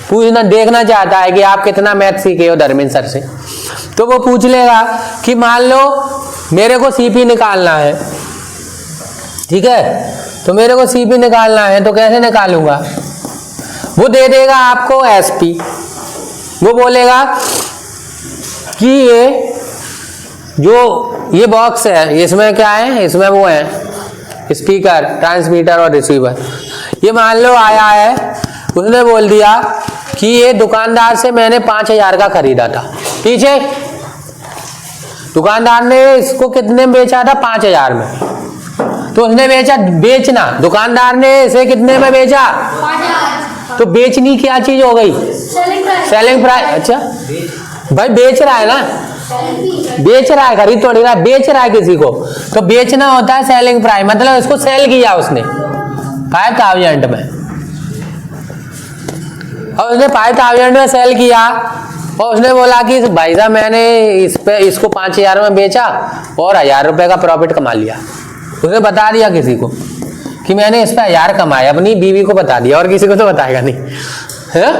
पूछना देखना चाहता है कि आप कितना मैथ सीखे हो धर्मेंद्र सर से, तो वो पूछ लेगा कि मान लो मेरे को सीपी निकालना है, ठीक है, तो मेरे को सीपी निकालना है, तो कैसे निकालूंगा। वो दे देगा आपको एसपी, वो बोलेगा कि ये जो ये बॉक्स है इसमें क्या है, इसमें वो है स्पीकर, ट्रांसमीटर और रिसीवर। ये मान लो आया है, उसने बोल दिया कि ये दुकानदार से मैंने 5000 का खरीदा था, पीछे दुकानदार ने इसको कितने में बेचा था, 5000 में। तो उसने बेचना दुकानदार ने इसे कितने में बेचा, 5000। तो बेचनी क्या चीज हो गई, सेलिंग प्राइस। अच्छा भाई बेच रहा है ना, बेच रहा है, खरीद थोड़ी रहा, बेच रहा है किसी को, तो बेचना होता है सेलिंग प्राइस, मतलब इसको सेल किया उसने, 5,000 में, और उसने 5,000 में सेल किया और उसने बोला कि भाई साहब मैंने इसको 5,000 में बेचा और 1,000 रुपए का प्रॉफिट कमा लिया। उसने बता दिया किसी को कि मैंने इस पे 1,000 कमाया, अपनी बीवी को बता दिया, और किसी को तो बताएगा नहीं है,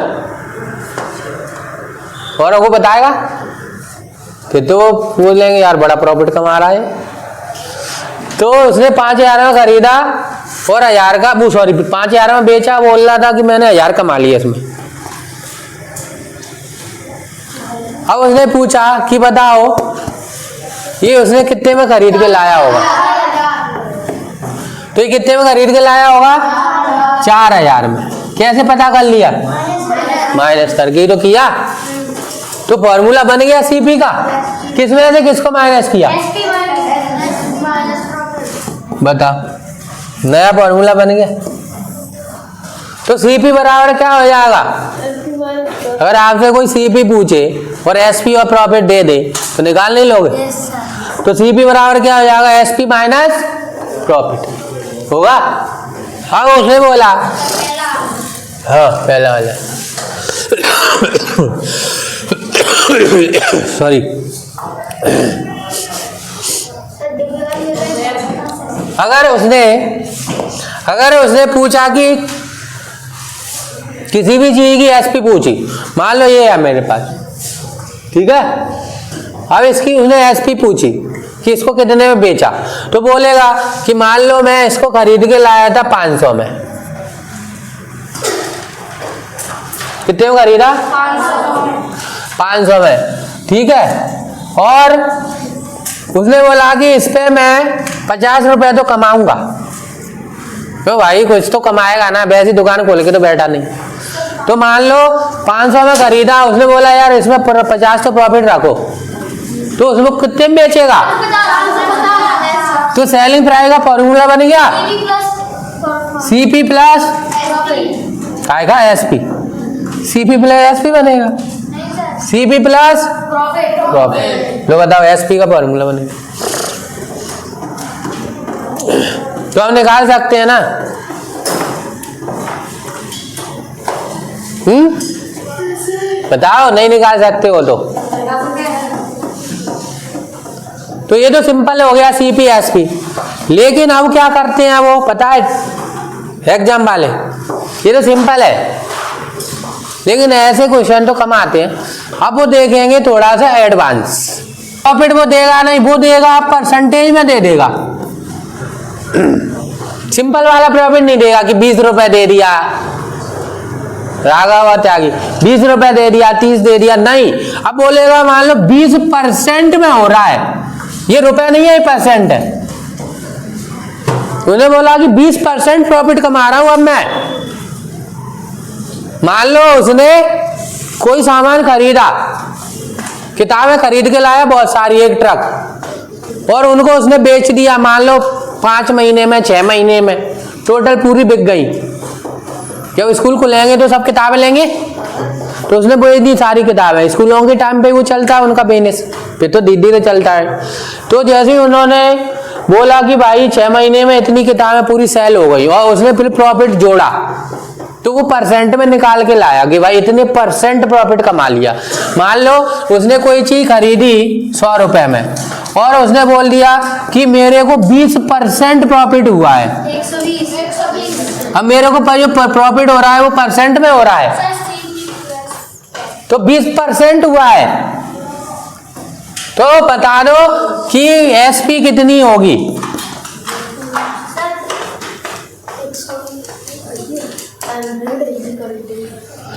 औरों को बताएगा कि तो बोलेंगे यार बड़ा प्रॉफिट कमा रहा है। तो उसने 5,000 में खरीदा और 1,000 का 5,000 में बेचा, बोल रहा था कि मैंने 1,000 कमा लिया इसमें। अब उसने पूछा कि बताओ ये उसने कितने में खरीद के लाया होगा, तो ये कितने में खरीद के लाया होगा? 4,000 में। कैसे पता कर लिया? माइनस करके तो किया, तो फॉर्मूला बन गया सीपी का। किसमें से किसको माइनस किया? बता, नया फॉर्मूला बन गया। तो सीपी बराबर क्या हो जाएगा? अगर आपसे कोई सीपी पूछे और एसपी और प्रॉफिट दे दे तो निकाल नहीं लोगे? तो सीपी बराबर क्या हो जाएगा? एसपी माइनस प्रॉफिट होगा। हाँ उसने बोला, हाँ पहला वाला सॉरी। अगर उसने पूछा कि किसी भी चीज की एसपी पूछी, मान लो ये है मेरे पास, ठीक है, अब इसकी उसने एसपी पूछी कि इसको कितने में बेचा, तो बोलेगा कि मान लो मैं इसको खरीद के लाया था 500 में। कितने में खरीदा? 500 में, ठीक है। और उसने बोला कि इस पे मैं 50 रुपए तो कमाऊंगा। तो भाई कुछ तो कमाएगा ना, वैसी दुकान खोल के तो बैठा नहीं। तो मान लो 500 में खरीदा, उसने बोला यार इसमें 50 तो प्रॉफिट रखो, तो उसमें कितने में बेचेगा? तो सेलिंग प्राइस का फॉर्मूला बन गया सीपी प्लस आएगा एसपी, सीपी प्लस एसपी बनेगा, सीपी प्लस प्रॉफिट। लो बताओ एसपी का फॉर्मूला बनेगा, तो हम निकाल सकते हैं ना। बताओ नहीं निकाल सकते हो तो ये तो सिंपल हो गया सीपी एसपी। लेकिन अब क्या करते हैं वो पता है एग्जाम वाले, ये तो सिंपल है लेकिन ऐसे क्वेश्चन तो कम आते हैं। अब वो देखेंगे थोड़ा सा एडवांस। प्रॉफिट वो देगा नहीं, वो देगा परसेंटेज में दे देगा। सिंपल वाला प्रॉफिट नहीं देगा कि 20 रुपए दे दिया, रागा हुआ त्यागी 20 रुपए दे दिया, 30 दे दिया, नहीं। अब बोलेगा मान लो 20% में हो रहा है, ये रुपए नहीं है, ये परसेंट है। उन्होंने बोला कि 20% प्रॉफिट कमा रहा हूं अब मैं। मान लो उसने कोई सामान खरीदा, किताबें खरीद के लाया बहुत सारी, एक ट्रक, और उनको उसने बेच दिया मान लो 5 महीने में, 6 महीने में, टोटल पूरी बिक गई। जब स्कूल खुलेंगे तो सब किताबें लेंगे, तो उसने बेच दी सारी किताबें। स्कूलों के टाइम पे वो चलता है उनका बिजनेस, फिर तो धीरे चलता है। तो जैसे ही उन्होंने बोला कि भाई 6 महीने में इतनी किताबें पूरी सेल हो गई, और उसने फिर प्रॉफिट जोड़ा, तो वो परसेंट में निकाल के लाया कि भाई इतने परसेंट प्रॉफिट कमा लिया। मान लो उसने कोई चीज खरीदी 100 रुपए में, और उसने बोल दिया कि मेरे को 20% प्रॉफिट हुआ है। 120। अब मेरे को जो प्रॉफिट हो रहा है वो परसेंट में हो रहा है, तो 20% हुआ है। तो बता दो कि एसपी कितनी होगी?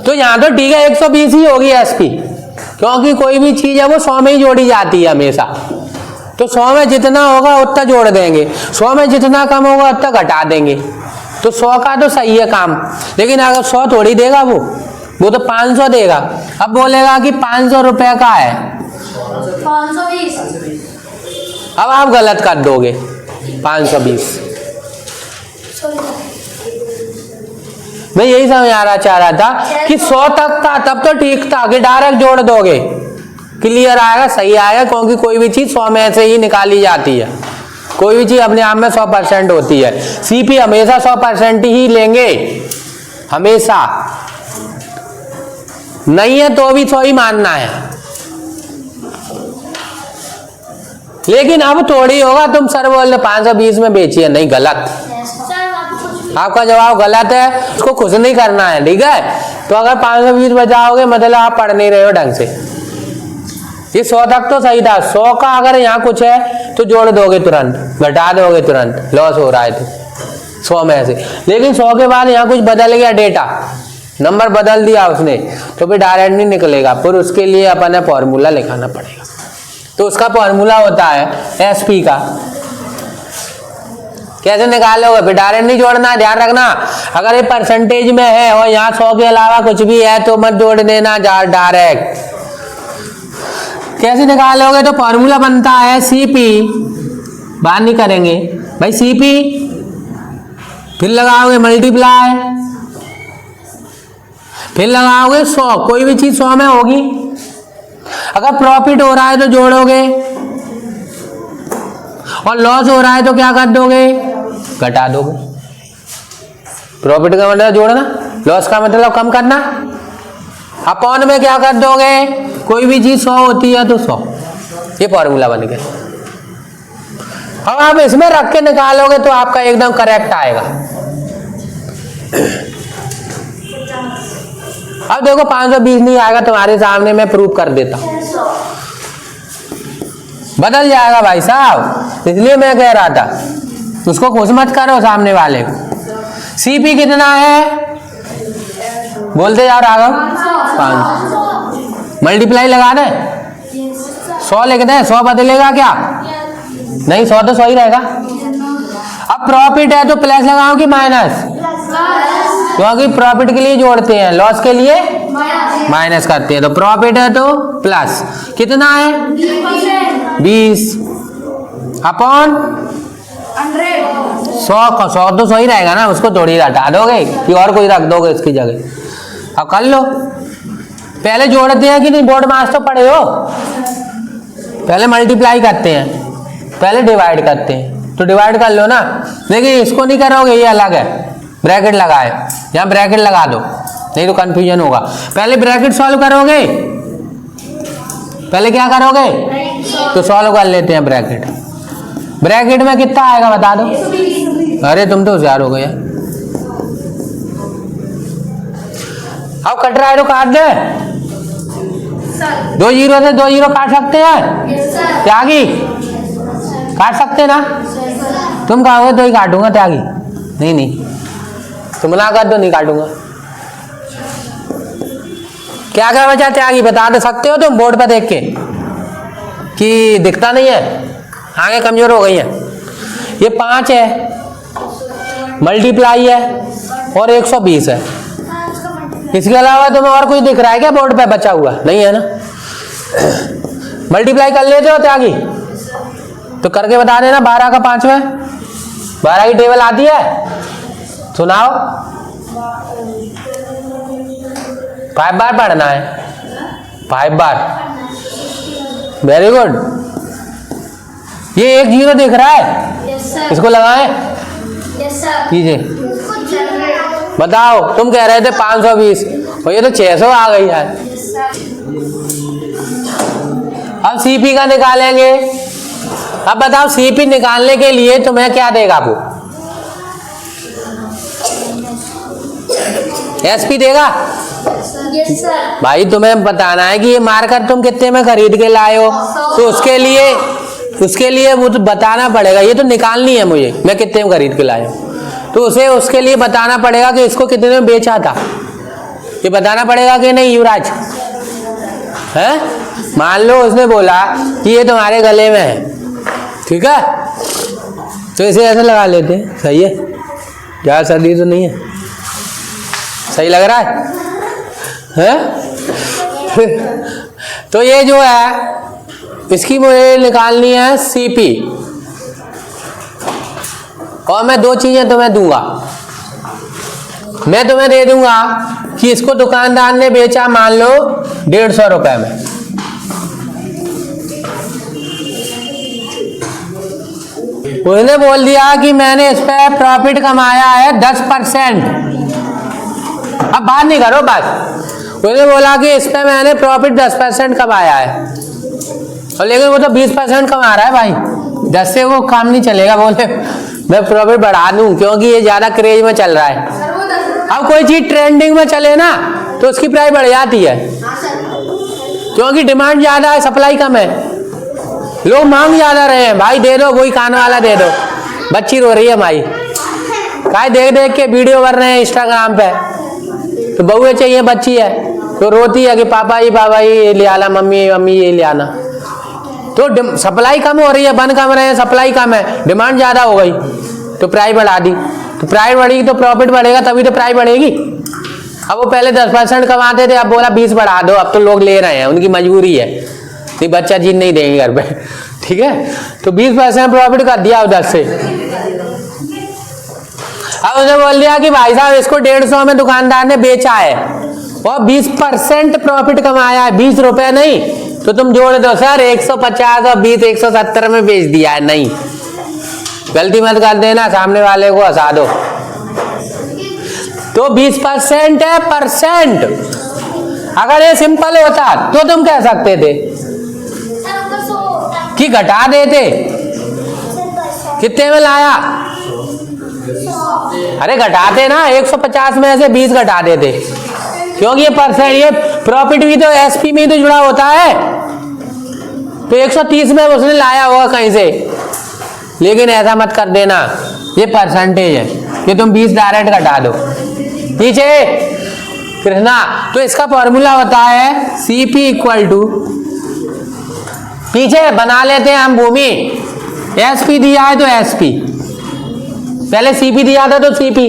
तो यहां तो ठीक है 120 ही होगी एसपी, क्योंकि कोई भी चीज है वो 100 में ही जोड़ी जाती है हमेशा। तो 100 में जितना होगा उतना जोड़ देंगे, 100 में जितना कम होगा उतना घटा देंगे। तो 100 का तो सही है काम, लेकिन अगर 100 थोड़ी देगा वो तो 500 देगा। अब बोलेगा कि 500 रुपए का है, 520। अब आप गलत कर दोगे 520। मैं यही समझाना चाह रहा था कि 100 तक था तब तो ठीक था कि डायरेक्ट जोड़ दोगे, क्लियर आएगा, सही आएगा, क्योंकि कोई भी चीज 100 में से ही निकाली जाती है। कोई भी चीज अपने आप में 100% होती है। सीपी हमेशा 100% ही लेंगे, हमेशा, नहीं है तो भी 100 ही मानना है। लेकिन अब थोड़ी होगा, तुम सर बोल रहे 520 में बेचिए, नहीं, गलत। आपका जवाब गलत है, उसको खुश नहीं करना है, ठीक है। तो अगर 520 बचाओगे मतलब आप पढ़ नहीं रहे हो ढंग से। ये 100 तक तो सही था, 100 का अगर यहाँ कुछ है तो जोड़ दोगे तुरंत, घटा दोगे तुरंत, लॉस हो रहा है तो 100 में से। लेकिन 100 के बाद यहाँ कुछ बदल गया, डेटा नंबर बदल दिया उसने, तो फिर डायरेक्ट नहीं निकलेगा, फिर उसके लिए अपन फॉर्मूला लिखाना पड़ेगा। तो उसका फॉर्मूला होता है एसपी का। कैसे निकालोगे? फिर डायरेक्ट नहीं जोड़ना है, ध्यान रखना। अगर ये परसेंटेज में है और यहाँ 100 के अलावा कुछ भी है तो मत जोड़ देना डायरेक्ट। कैसे निकालोगे? तो फॉर्मूला बनता है सीपी, बाहर नहीं करेंगे भाई, सीपी फिर लगाओगे मल्टीप्लाई, फिर लगाओगे 100, कोई भी चीज 100 में होगी। अगर प्रॉफिट हो रहा है तो जोड़ोगे, और लॉस हो रहा है तो क्या कर दोगे? घटा दोगे। प्रॉफिट का मतलब जोड़ना, लॉस का मतलब कम करना। अपॉन में क्या कर दोगे? कोई भी चीज 100 होती है तो 100, ये फॉर्मूला बन गया। अब आप इसमें रख के निकालोगे तो आपका एकदम करेक्ट आएगा। अब देखो 520 नहीं आएगा, तुम्हारे सामने मैं प्रूफ कर देता हूं, बदल जाएगा भाई साहब, इसलिए मैं कह रहा था उसको खुश मत करो सामने वाले को। सीपी कितना है? बोलते जाओ राघव। 500 मल्टीप्लाई लगा दे, 100 लिख दे, 100 बदलेगा क्या? नहीं, 100 तो 100 ही रहेगा। अब प्रॉफिट है तो प्लस लगाओ कि माइनस? क्योंकि प्रॉफिट के लिए जोड़ते हैं, लॉस के लिए माइनस करते हैं। तो प्रॉफिट है तो प्लस, कितना है? 20 अपॉन 100 का 100 तो 100 ही रहेगा ना, उसको थोड़ी हटा दोगे कि और कोई रख दोगे इसकी जगह। अब कर लो, पहले जोड़ते हैं कि नहीं? बोर्ड मास तो पढ़े हो, पहले मल्टीप्लाई करते हैं, पहले डिवाइड करते हैं, तो डिवाइड कर लो ना। लेकिन इसको नहीं करोगे, ये अलग है, ब्रैकेट लगाए, यहाँ ब्रैकेट लगा दो, नहीं तो कंफ्यूजन होगा। पहले ब्रैकेट सॉल्व करोगे, पहले क्या करोगे? तो सॉल्व कर लेते हैं ब्रैकेट। ब्रैकेट में कितना आएगा बता दो? अरे तुम तो होशियार हो गए। अब कट रहा है तो काट दे, 2 जीरो से 2 जीरो काट सकते हैं त्यागी, काट सकते ना? तुम कहोगे तो ही काटूंगा त्यागी, नहीं नहीं, तुम ना कर दो, नहीं काटूंगा। क्या क्या बचा त्यागी, बता दे सकते हो तुम बोर्ड पर देख के कि दिखता नहीं है? आगे कमजोर हो गई है। ये 5 है, मल्टीप्लाई है और 120 है। इसके अलावा तुम्हें और कुछ दिख रहा है क्या बोर्ड पे बचा हुआ? नहीं है ना। मल्टीप्लाई कर लेते हो त्यागी? तो करके बता देना। 12 का 5 में 12 की टेबल आती है, सुनाओ। 5 बार पढ़ना है, 5 बार। Very good. ये 1 जीरो दिख रहा है, इसको लगाएं, कीजिए। बताओ, तुम कह रहे थे 520 और ये तो 600 आ गई है। अब सीपी का निकालेंगे। अब बताओ सीपी निकालने के लिए तुम्हें क्या देगा वो? एसपी देगा? भाई तुम्हें बताना है कि ये मार्कर तुम कितने में खरीद के लाए हो, तो उसके लिए वो तो बताना पड़ेगा। ये तो निकालनी है मुझे, मैं कितने में खरीद के लाया हूँ, तो उसे उसके लिए बताना पड़ेगा कि इसको कितने में बेचा था। ये बताना पड़ेगा कि नहीं युवराज? है? मान लो उसने बोला कि ये तुम्हारे गले में है, ठीक है, तो इसे ऐसे लगा लेते हैं। सही है? ज़्यादा सर्दी तो नहीं है? सही लग रहा है? तो ये जो है इसकी मुझे निकालनी है सीपी, और मैं 2 चीजें तुम्हें दूंगा। मैं तुम्हें दे दूंगा कि इसको दुकानदार ने बेचा मान लो 150 रुपए में, उसने बोल दिया कि मैंने इस पे प्रॉफिट कमाया है 10%। अब बात नहीं करो बस। उसने बोला कि इस पे मैंने प्रॉफिट 10% कमाया है, और लेकिन वो तो 20% कमा रहा है भाई। 10 से वो काम नहीं चलेगा। बोले मैं प्रॉफिट बढ़ा दूं क्योंकि ये ज्यादा क्रेज में चल रहा है। सर वो 10। अब कोई चीज ट्रेंडिंग में चले ना तो उसकी प्राइस बढ़ जाती है, हाँ सर। क्योंकि डिमांड ज्यादा है, सप्लाई कम है। लोग मांग ज्यादा रहे हैं, भाई दे दो, वही खाने वाला दे दो। बच्ची रो रही है भाई, काय देख देख के वीडियो कर रहे हैं इंस्टाग्राम पे। तो बहुए चाहिए, बच्ची है तो रोती है कि पापा जी ये ले आना, मम्मी मम्मी ये ले आना। तो सप्लाई कम हो रही है, बन कम रहे हैं, सप्लाई कम है, डिमांड ज्यादा हो गई तो प्राइस बढ़ा दी। तो प्राइस बढ़ेगी तो प्रॉफिट बढ़ेगा, तभी तो प्राइस बढ़ेगी। अब वो पहले 10% कमाते थे, अब बोला 20 बढ़ा दो, अब तो लोग ले रहे हैं, उनकी मजबूरी है, नहीं बच्चा जीत नहीं देंगे घर पे। ठीक है, तो 20% प्रॉफिट कर दिया 10 से। अब उसने बोल दिया कि भाई साहब इसको 150 में दुकानदार ने बेचा है और 20% प्रॉफिट कमाया है, 20 रुपए नहीं। तो तुम जोड़ दो सर, 150 और 20 170 में बेच दिया है। नहीं, गलती मत कर देना, सामने वाले को हंसा दो। तो 20% है परसेंट। अगर ये सिंपल होता तो तुम कह सकते थे सर ऊपर 100। कि घटा देते। कितने में लाया? अरे घटाते ना, 150 में से 20 घटा देते, क्योंकि ये परसेंट, ये प्रॉफिट भी तो एसपी में ही तो जुड़ा होता है। तो 130 में उसने लाया होगा कहीं से, लेकिन ऐसा मत कर देना, ये परसेंटेज है, ये तुम 20 डायरेक्ट घटा दो। पीछे कृष्णा, तो इसका फॉर्मूला होता है सीपी इक्वल टू, पीछे बना लेते हैं हम भूमि, एसपी दिया है तो एसपी, पहले सीपी दिया था तो सीपी,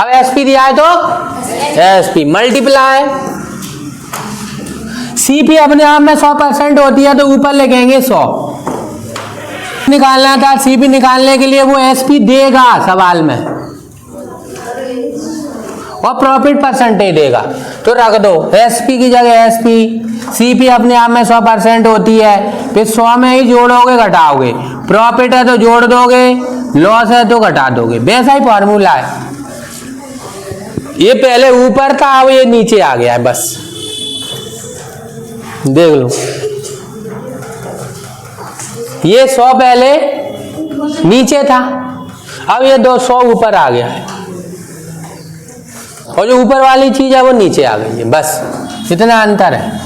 अब एसपी दिया है तो एसपी मल्टीप्लाई। सीपी अपने आप में 100% होती है तो ऊपर लिखेंगे 100। निकालना था सीपी, निकालने के लिए वो एसपी देगा सवाल में, और प्रॉफिट परसेंटेज देगा, तो रख दो एसपी की जगह एसपी। सीपी अपने आप में 100% होती है, फिर 100 में ही जोड़ोगे घटाओगे, प्रॉफिट है तो जोड़ दोगे, लॉस है तो घटा दोगे, वैसा ही फॉर्मूला है। ये पहले ऊपर था, अब ये नीचे आ गया है, बस देख लो। ये 100 पहले नीचे था, अब ये 200 ऊपर आ गया है, और जो ऊपर वाली चीज है वो नीचे आ गई है, बस इतना अंतर है।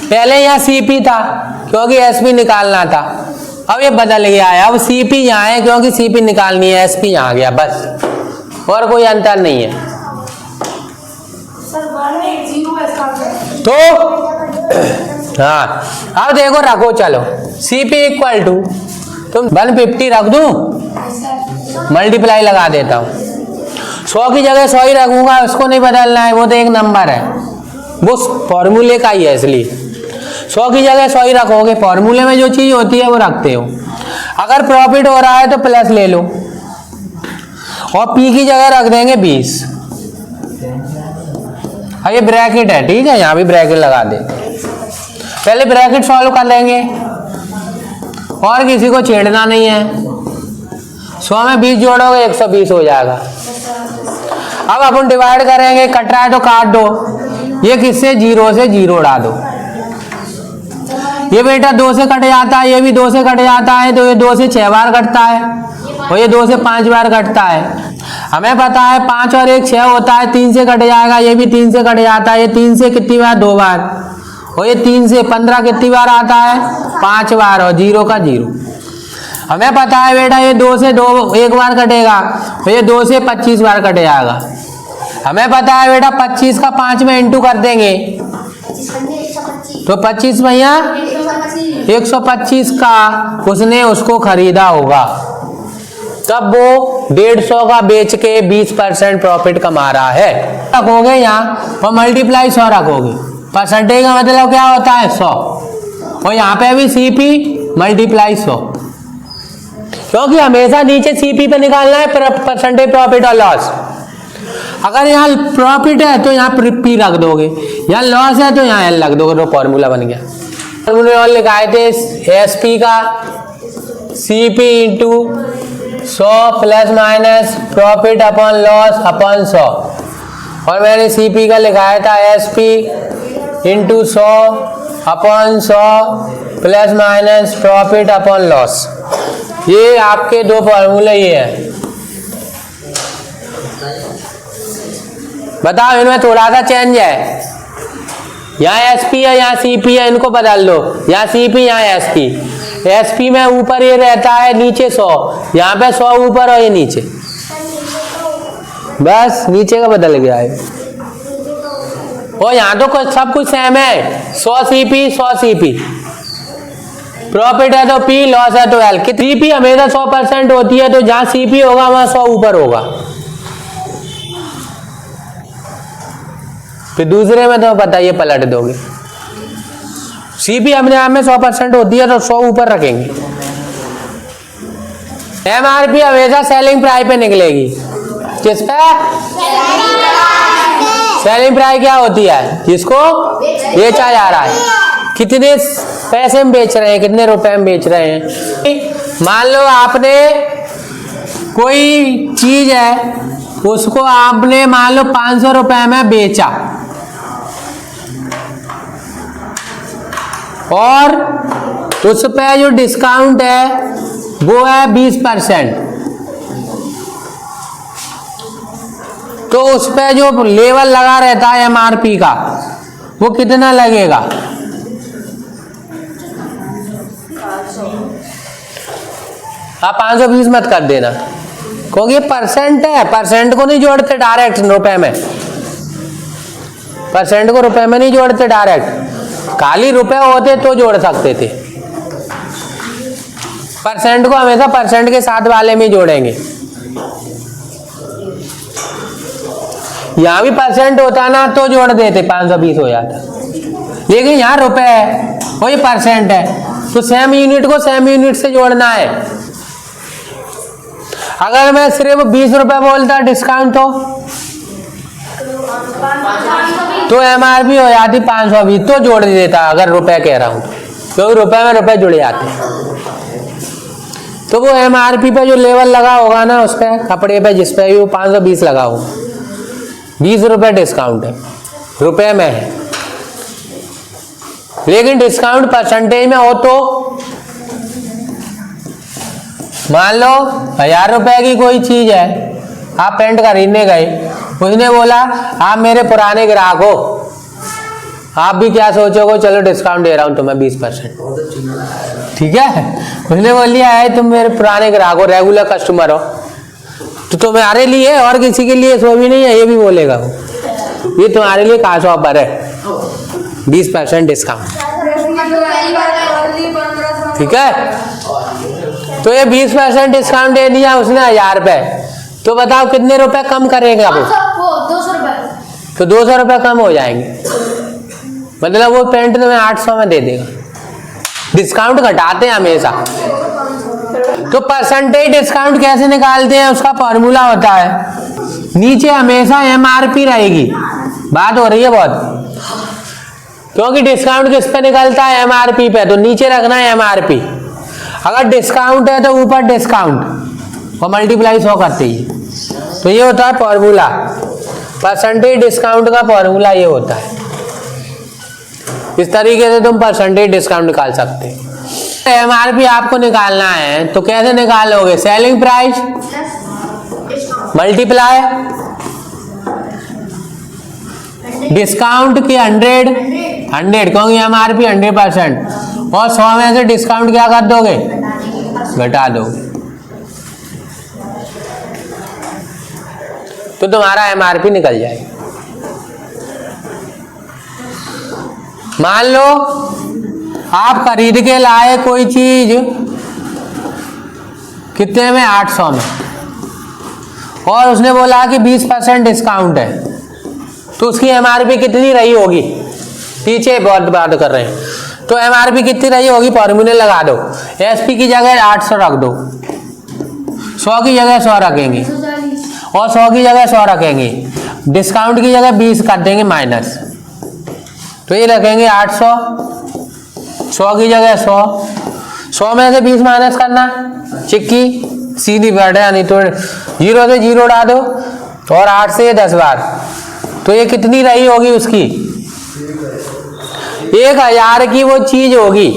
पहले यहाँ सीपी था क्योंकि एसपी निकालना था, अब ये बदल गया है, अब सीपी यहाँ है क्योंकि सीपी निकालनी है, एसपी यहाँ आ गया, बस और कोई अंतर नहीं है। तो हाँ, अब देखो रखो, चलो सीपी इक्वल टू, तुम 150 रख दूं, मल्टीप्लाई लगा देता हूँ, 100 की जगह 100 ही रखूंगा, उसको नहीं बदलना है, वो तो एक नंबर है, वो फॉर्मूले का ही है, इसलिए 100 की जगह 100 ही रखोगे, फॉर्मूले में जो चीज होती है वो रखते हो। अगर प्रॉफिट हो रहा है तो प्लस ले लो, और पी की जगह रख देंगे 20। अब ये ब्रैकेट है, ठीक है, यहाँ भी ब्रैकेट लगा दे, पहले ब्रैकेट सॉल्व कर लेंगे, और किसी को छेड़ना नहीं है। 100 में 20 जोड़ोगे 120 हो जाएगा। अब अपन डिवाइड करेंगे, कट रहा है तो काट दो, ये किससे 0 से 0 उड़ा दो, ये बेटा 2 से कट जाता है, ये भी 2 से कट जाता है, तो ये 2 से 6 बार कटता है, और ये 2 से 5 बार कटता है। हमें पता है 5 और 1 6 होता है, 3 से कट जाएगा, ये भी 3 से कट जाता है, ये 3 से कितनी बार 2 बार, और ये 3 से 15 कितनी बार आता है 5 बार, और 0 का 0। हमें पता है बेटा ये 2 से 2 1 बार कटेगा, और ये 2 से 25 बार कट जाएगा। हमें पता है बेटा 25 का 5 में इंटू कर देंगे, तो 25 भैया 125 का उसने उसको खरीदा होगा, तब वो 150 का बेच के 20% प्रॉफिट कमा रहा है। रखोगे यहाँ और मल्टीप्लाई 100 रखोगे, परसेंटेज का मतलब क्या होता है 100, और यहाँ पे भी सीपी मल्टीप्लाई 100, क्योंकि हमेशा नीचे सीपी पे निकालना है परसेंटेज प्रॉफिट और लॉस। अगर यहाँ प्रॉफिट है तो यहाँ पी रख दोगे, यहाँ लॉस है तो यहाँ एल रख दोगे, तो फॉर्मूला बन गया। हमने और लिखाए थे एसपी का CP into 100 plus minus profit upon loss upon 100, और मैंने सीपी का लिखाया था SP into 100 upon 100 plus minus profit upon loss. ये आपके दो फॉर्मूले ये हैं। बताओ इनमें थोड़ा सा चेंज है, यहाँ एसपी है यहाँ सीपी है, इनको बदल लो, यहाँ सीपी यहाँ एसपी। एसपी में ऊपर ये रहता है नीचे 100, यहाँ पे 100 ऊपर और ये नीचे, बस नीचे का बदल गया है। और यहाँ तो सब कुछ सेम है, 100 सीपी 100 सीपी, प्रॉफिट है तो पी, लॉस है तो एल। सीपी हमेशा 100% होती है, तो जहाँ सीपी होगा वहां 100 ऊपर होगा। फिर दूसरे में तो पता ये पलट दोगे, सीपी अपने आप में 100% होती है तो 100 ऊपर रखेंगे। एमआरपी हमेशा सेलिंग प्राइस पे निकलेगी, किस पे? सेलिंग प्राइस क्या होती है? जिसको बेचा जा रहा है, कितने पैसे में बेच रहे हैं, कितने रुपए में बेच रहे हैं। मान लो आपने कोई चीज है, उसको आपने मान लो 500 रुपए में बेचा, और उस पे जो डिस्काउंट है वो है 20%, तो उस पे जो लेवल लगा रहता है एमआरपी का वो कितना लगेगा? आप 520 मत कर देना, क्योंकि ये परसेंट है, परसेंट को नहीं जोड़ते डायरेक्ट रुपए में, परसेंट को रुपए में नहीं जोड़ते डायरेक्ट, खाली रुपए होते तो जोड़ सकते थे। परसेंट को हमेशा परसेंट के साथ वाले में जोड़ेंगे। यहां भी परसेंट होता ना तो जोड़ देते, 520 हो जाता, लेकिन यहाँ रुपए है और ये परसेंट है, तो सेम यूनिट को सेम यूनिट से जोड़ना है। अगर मैं सिर्फ 20 रुपए बोलता डिस्काउंट तो एमआरपी हो जाती 520, तो जोड़ देता अगर रुपए कह रहा हूं, क्योंकि रुपए में रुपए जुड़ जाते हैं। तो वो एमआरपी पे जो लेवल लगा होगा ना, उस पे कपड़े पे जिस पे भी वो 520 लगा हो, 20 रुपए डिस्काउंट है, रुपए में है। लेकिन डिस्काउंट परसेंटेज में हो तो मान लो 1000 रुपए की कोई चीज है, आप पेंट खरीदने गए, उसने बोला आप मेरे पुराने ग्राहक हो, आप भी क्या सोचोगे, चलो डिस्काउंट दे रहा हूं तुम्हें 20%, ठीक है। उसने बोल दिया है तुम मेरे पुराने ग्राहक हो, रेगुलर कस्टमर हो, तो तुम्हारे लिए और किसी के लिए सो भी नहीं है, ये भी बोलेगा वो, ये तुम्हारे लिए खास ऑफर है 20% डिस्काउंट, ठीक है। तो ये 20% डिस्काउंट दे दिया उसने 1000 रुपए, तो बताओ कितने रुपए कम करेगा वो? 200 रुपए। तो 200 रुपए कम हो जाएंगे, मतलब वो पेंट तुम्हें 800 में दे देगा। डिस्काउंट घटाते हैं हमेशा। तो परसेंटेज डिस्काउंट कैसे निकालते हैं, उसका फॉर्मूला होता है, नीचे हमेशा एमआरपी रहेगी, बात हो रही है बहुत, क्योंकि डिस्काउंट किस पे निकलता है? एमआरपी पे, तो नीचे रखना है एमआरपी। अगर डिस्काउंट है तो ऊपर डिस्काउंट और मल्टीप्लाई 100 करते ही, तो ये होता है फॉर्मूला, परसेंटेज डिस्काउंट का फॉर्मूला ये होता है। इस तरीके से तुम परसेंटेज डिस्काउंट निकाल सकते हो। एमआरपी आपको निकालना है तो कैसे निकालोगे? सेलिंग प्राइस मल्टीप्लाई डिस्काउंट की 100, क्योंकि एमआरपी 100%, और 100 में से डिस्काउंट क्या कर दोगे? घटा दोगे, तो तुम्हारा एमआरपी निकल जाएगा। मान लो आप खरीद के लाए कोई चीज कितने में? 800 में, और उसने बोला कि 20% डिस्काउंट है, तो उसकी एमआरपी कितनी रही होगी? पीछे बहुत बात कर रहे हैं, तो एमआरपी कितनी रही होगी? फॉर्मूले लगा दो, एसपी की जगह 800 रख दो, 100 की जगह 100 रखेंगे, और 100 की जगह 100 रखेंगे, डिस्काउंट की जगह 20 कर देंगे माइनस, तो ये रखेंगे 800 100 की जगह 100 में से 20 माइनस करना, चिक्की सीधी बढ़ है, नहीं तो 0 से 0 उड़ा दो और 8 से 10 बार, तो ये कितनी रही होगी उसकी 1000 की वो चीज होगी।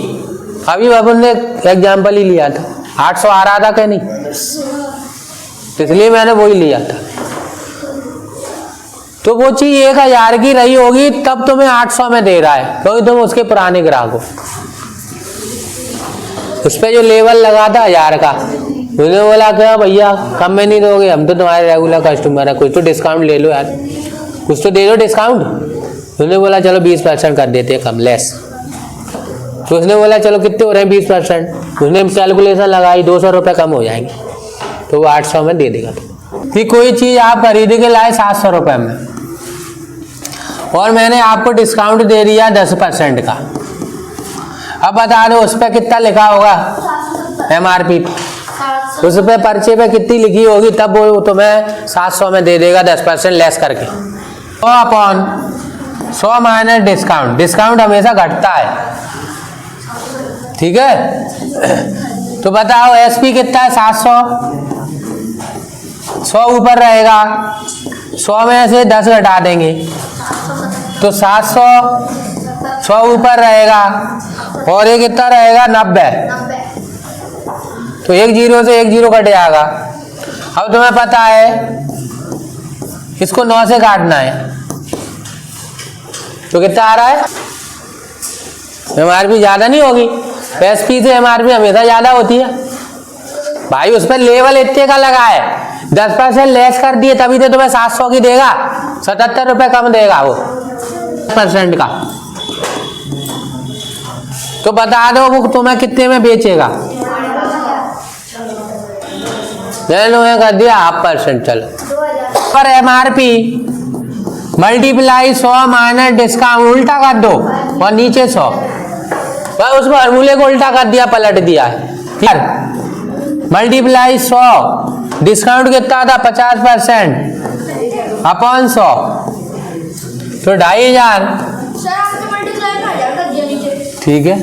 अभी अपन ने एग्जाम्पल ही लिया था, 800 आ रहा था क्या नहीं, इसलिए मैंने वही लिया था। तो वो चीज 1000 की रही होगी तब तुम्हें 800 में दे रहा है, क्योंकि तुम उसके पुराने ग्राहक हो। उस पर जो लेवल लगा था 1000 का, उसने बोला क्या भैया कम में नहीं दोगे, हम तो तुम्हारे रेगुलर कस्टमर है, कुछ तो डिस्काउंट ले लो यार, कुछ तो दे दो डिस्काउंट। उसने बोला चलो 20% कर देते हैं कम, लेस। तो उसने बोला चलो कितने हो रहे हैं 20%, उसने कैलकुलेशन लगाई 200 रुपये कम हो जाएंगे, तो वो 800 में दे देगा। तो कोई चीज़ आप खरीद के लाए 700 रुपये में और मैंने आपको डिस्काउंट दे दिया 10% का, अब बता दो उस पर कितना लिखा होगा MRP, उस पर पर्चे पे कितनी लिखी होगी, तब वो तुम्हें 700 में दे देगा 10% लेस करके। 100 अपॉन 100 माइनस डिस्काउंट, डिस्काउंट हमेशा घटता है, ठीक है। तो बताओ SP कितना है 700, 100 ऊपर रहेगा, 100 में से 10 घटा देंगे तो 700, 100 ऊपर रहेगा और ये कितना रहेगा 90, तो 1 0 से 1 0 कट जाएगा। अब तुम्हें पता है इसको 9 से काटना है, तो कितना आ रहा है, MRP ज्यादा नहीं होगी, SP से MRP हमेशा ज्यादा होती है भाई, उस पर लेवल इतने का लगा है, 10% लेस कर दिए तभी तो तुम्हें 700 की देगा, 77 रुपये कम देगा वो 10% का। तो बता दो वो तुम्हें कितने में बेचेगा, मैंने कर दिया 0.5%, चलो पर MRP मल्टीप्लाई 100 माइनस डिस्काउंट उल्टा कर दो और नीचे 100, भाई उस फॉर्मूले को उल्टा कर दिया, पलट दिया है। मल्टीप्लाई 100 डिस्काउंट कितना था 50% अपॉन 100, तो 2500, ठीक है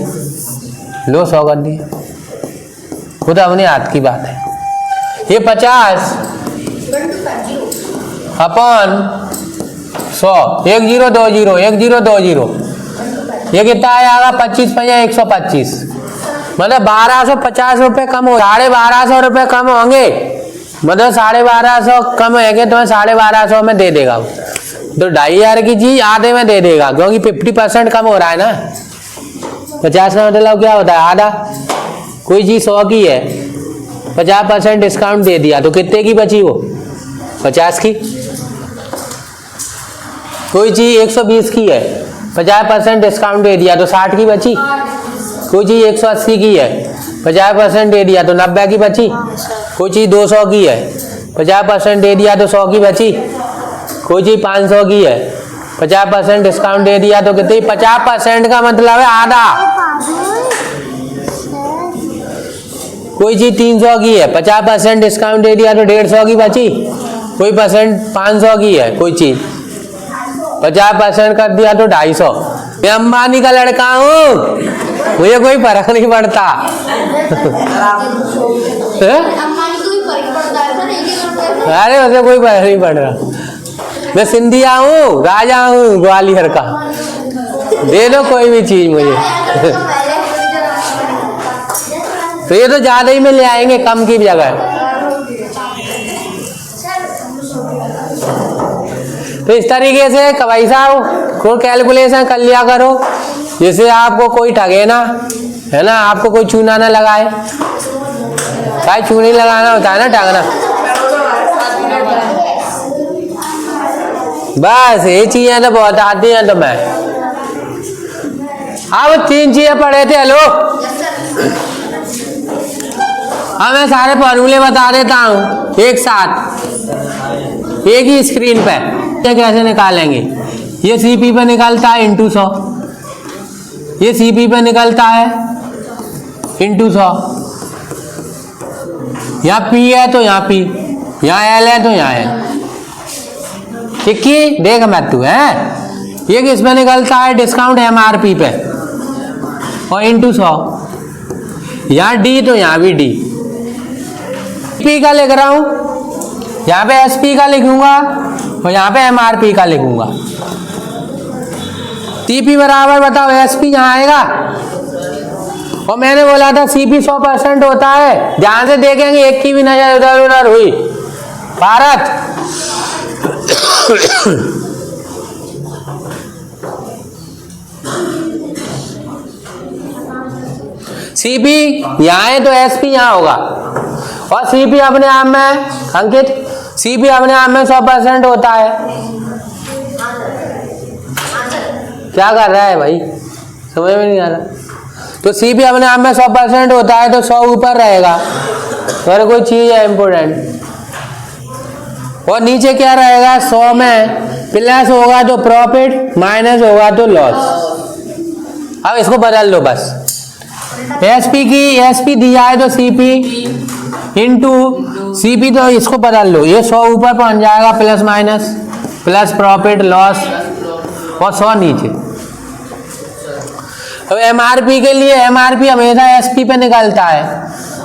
लो 100 कर दिए, खुद अपने हाथ की बात है। ये 50 अपॉन 100, 1 0 2 0 1 0 2 0, ये कितना आएगा 25 5 125, मतलब 1250 रुपये कम हो, 1250 रुपये कम होंगे, मतलब 1250 कम है तो 1250 में दे देगा, तो 2500 की चीज आधे में दे देगा, क्योंकि 50% कम हो रहा है ना। 50 का मतलब क्या होता है आधा, कोई चीज 100 की है 50% डिस्काउंट दे दिया तो कितने की बची वो 50 की। कोई चीज 120 की है 50% डिस्काउंट दे दिया तो 60 की बची। कोई चीज 180 की है 50% दे दिया तो 90 की बची। कोई चीज 200 की है 50% दे दिया तो 100 की बची। कोई चीज 500 की है 50% डिस्काउंट दे दिया तो कितनी, 50% का मतलब है आधा। कोई चीज 300 की है 50% डिस्काउंट दे दिया तो 150 की बची। कोई परसेंट 500 की है कोई चीज 50% कर दिया तो 250। मैं अंबानी का लड़का हूँ, मुझे कोई फर्क नहीं पड़ता। अरे मुझे कोई फर्क नहीं पड़ रहा, मैं सिंधिया हूँ, राजा हूँ ग्वालियर का, दे दो कोई भी चीज मुझे। तो ये तो ज्यादा ही में ले आएंगे कम की जगह। तो इस तरीके से भाई साहब को कैलकुलेशन कर लिया करो, जिससे आपको कोई ठगे ना, है ना, आपको कोई चूना ना लगाए। भाई चूनी लगाना होता है ना, ठगना। बस ये चीजें तो बहुत आती हैं। तो मैं अब 3 चीजें पढ़े थे। हेलो, अब मैं सारे फॉर्मूले बता देता हूँ एक साथ एक ही स्क्रीन पे। ये कैसे निकालेंगे, ये CP पे निकलता है इंटू 100, ये CP पे निकलता है इंटू 100। यहाँ P है तो यहाँ P, यहाँ L है तो यहाँ L। चिक्की देख मैं तू है, ये किस पे निकलता है, डिस्काउंट MRP पे। और इंटू 100, यहाँ डी तो यहाँ भी डी। पी का लिख रहा हूँ, यहाँ पे एस पी का लिखूंगा और यहाँ पे एम आर पी का लिखूंगा। टी पी बराबर बताओ एस पी यहाँ आएगा, और मैंने बोला था सी पी 100% होता है। ध्यान से देखेंगे, एक की भी नजर इधर उधर हुई। भारत सी पी यहाँ है तो एस पी यहाँ होगा, और सी पी अपने आप में अंकित सी पी अपने आप में 100% होता है। क्या कर रहा है भाई, समझ में नहीं आ रहा। तो सी पी अपने आप में 100% होता है तो 100 ऊपर रहेगा अगर कोई चीज है इंपोर्टेंट, और नीचे क्या रहेगा 100 में प्लस होगा तो प्रॉफिट, माइनस होगा तो लॉस। अब इसको बदल दो बस, एसपी की एसपी दिया है तो सीपी इंटू सीपी, तो इसको बदल लो, ये 100 ऊपर पहुंच जाएगा plus minus, plus profit loss और 100 नीचे। अब एमआरपी के लिए एमआरपी हमेशा एसपी पे निकलता है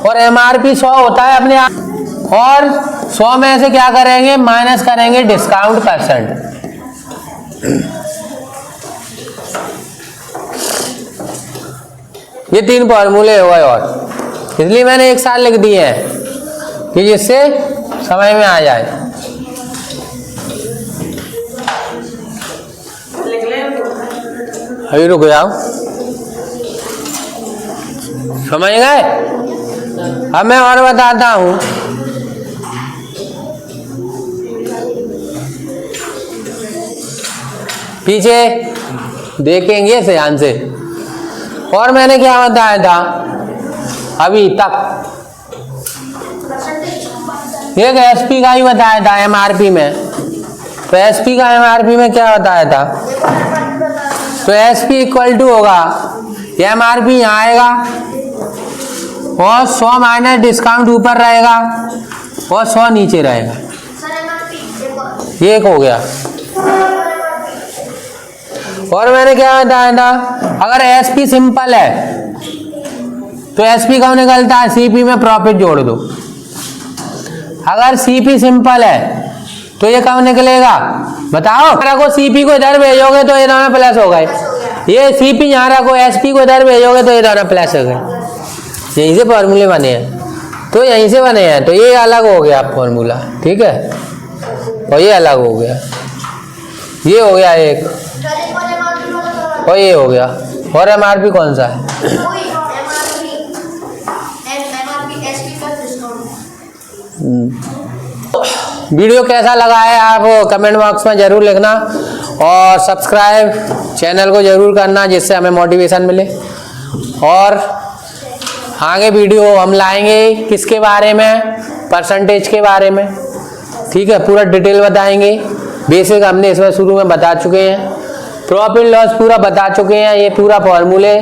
और एमआरपी 100 होता है अपने आप, और 100 में से क्या करेंगे माइनस करेंगे डिस्काउंट परसेंट। ये 3 फॉर्मूले हो गए, और इसलिए मैंने एक साथ लिख दिए हैं कि जिससे समझ में आ जाए। अभी रुक जाओ, समझ गए। अब मैं और बताता हूं, पीछे देखेंगे ध्यान से। और मैंने क्या बताया था अभी तक, एक एसपी का ही बताया था एमआरपी में। तो एसपी का एमआरपी में क्या बताया था, तो एसपी इक्वल टू होगा एमआरपी यहाँ आएगा और 100 माइनस डिस्काउंट ऊपर रहेगा और 100 नीचे रहेगा। ये एक हो गया। और मैंने क्या बताया था, अगर एसपी सिंपल है तो एसपी कब निकलता है, सीपी में प्रॉफिट जोड़ दो। अगर सीपी सिंपल है तो ये कब निकलेगा बताओ। रखो सीपी को इधर भेजोगे तो ये दोनों प्लस हो गए, ये सीपी यहाँ रखो एसपी को इधर भेजोगे तो ये दोनों प्लस हो गए। यहीं से फॉर्मूले बने हैं, तो यहीं से बने हैं, तो ये अलग हो गया फॉर्मूला, ठीक है, और ये अलग हो गया, ये हो गया एक, और ये हो गया। और एमआरपी कौन सा है, वीडियो कैसा लगा है आप कमेंट बॉक्स में जरूर लिखना, और सब्सक्राइब चैनल को जरूर करना जिससे हमें मोटिवेशन मिले। और आगे वीडियो हम लाएंगे किसके बारे में, परसेंटेज के बारे में, ठीक है, पूरा डिटेल बताएंगे। बेसिक हमने इसमें शुरू में बता चुके हैं, प्रॉफिट लॉस पूरा बता चुके हैं, ये पूरा फॉर्मूले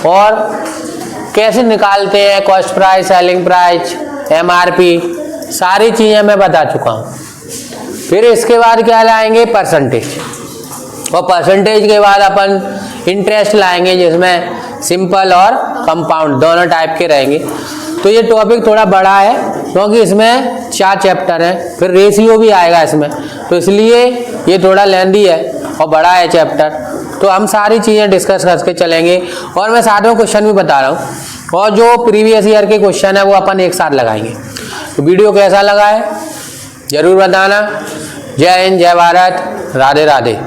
और कैसे निकालते हैं, cost price, selling price, MRP, सारी चीज़ें मैं बता चुका हूँ। फिर इसके बाद क्या लाएंगे, परसेंटेज, और परसेंटेज के बाद अपन इंटरेस्ट लाएंगे जिसमें सिंपल और कंपाउंड दोनों टाइप के रहेंगे। तो ये टॉपिक थोड़ा बड़ा है क्योंकि इसमें 4 चैप्टर हैं, फिर रेशियो भी आएगा इसमें, तो इसलिए ये थोड़ा लेंदी है और बड़ा है चैप्टर। तो हम सारी चीज़ें डिस्कस करके चलेंगे, और मैं साथ में क्वेश्चन भी बता रहा हूँ, और जो प्रीवियस ईयर के क्वेश्चन है वो अपन एक साथ लगाएंगे। तो वीडियो कैसा लगा है जरूर बताना। जय हिंद, जय भारत, राधे राधे।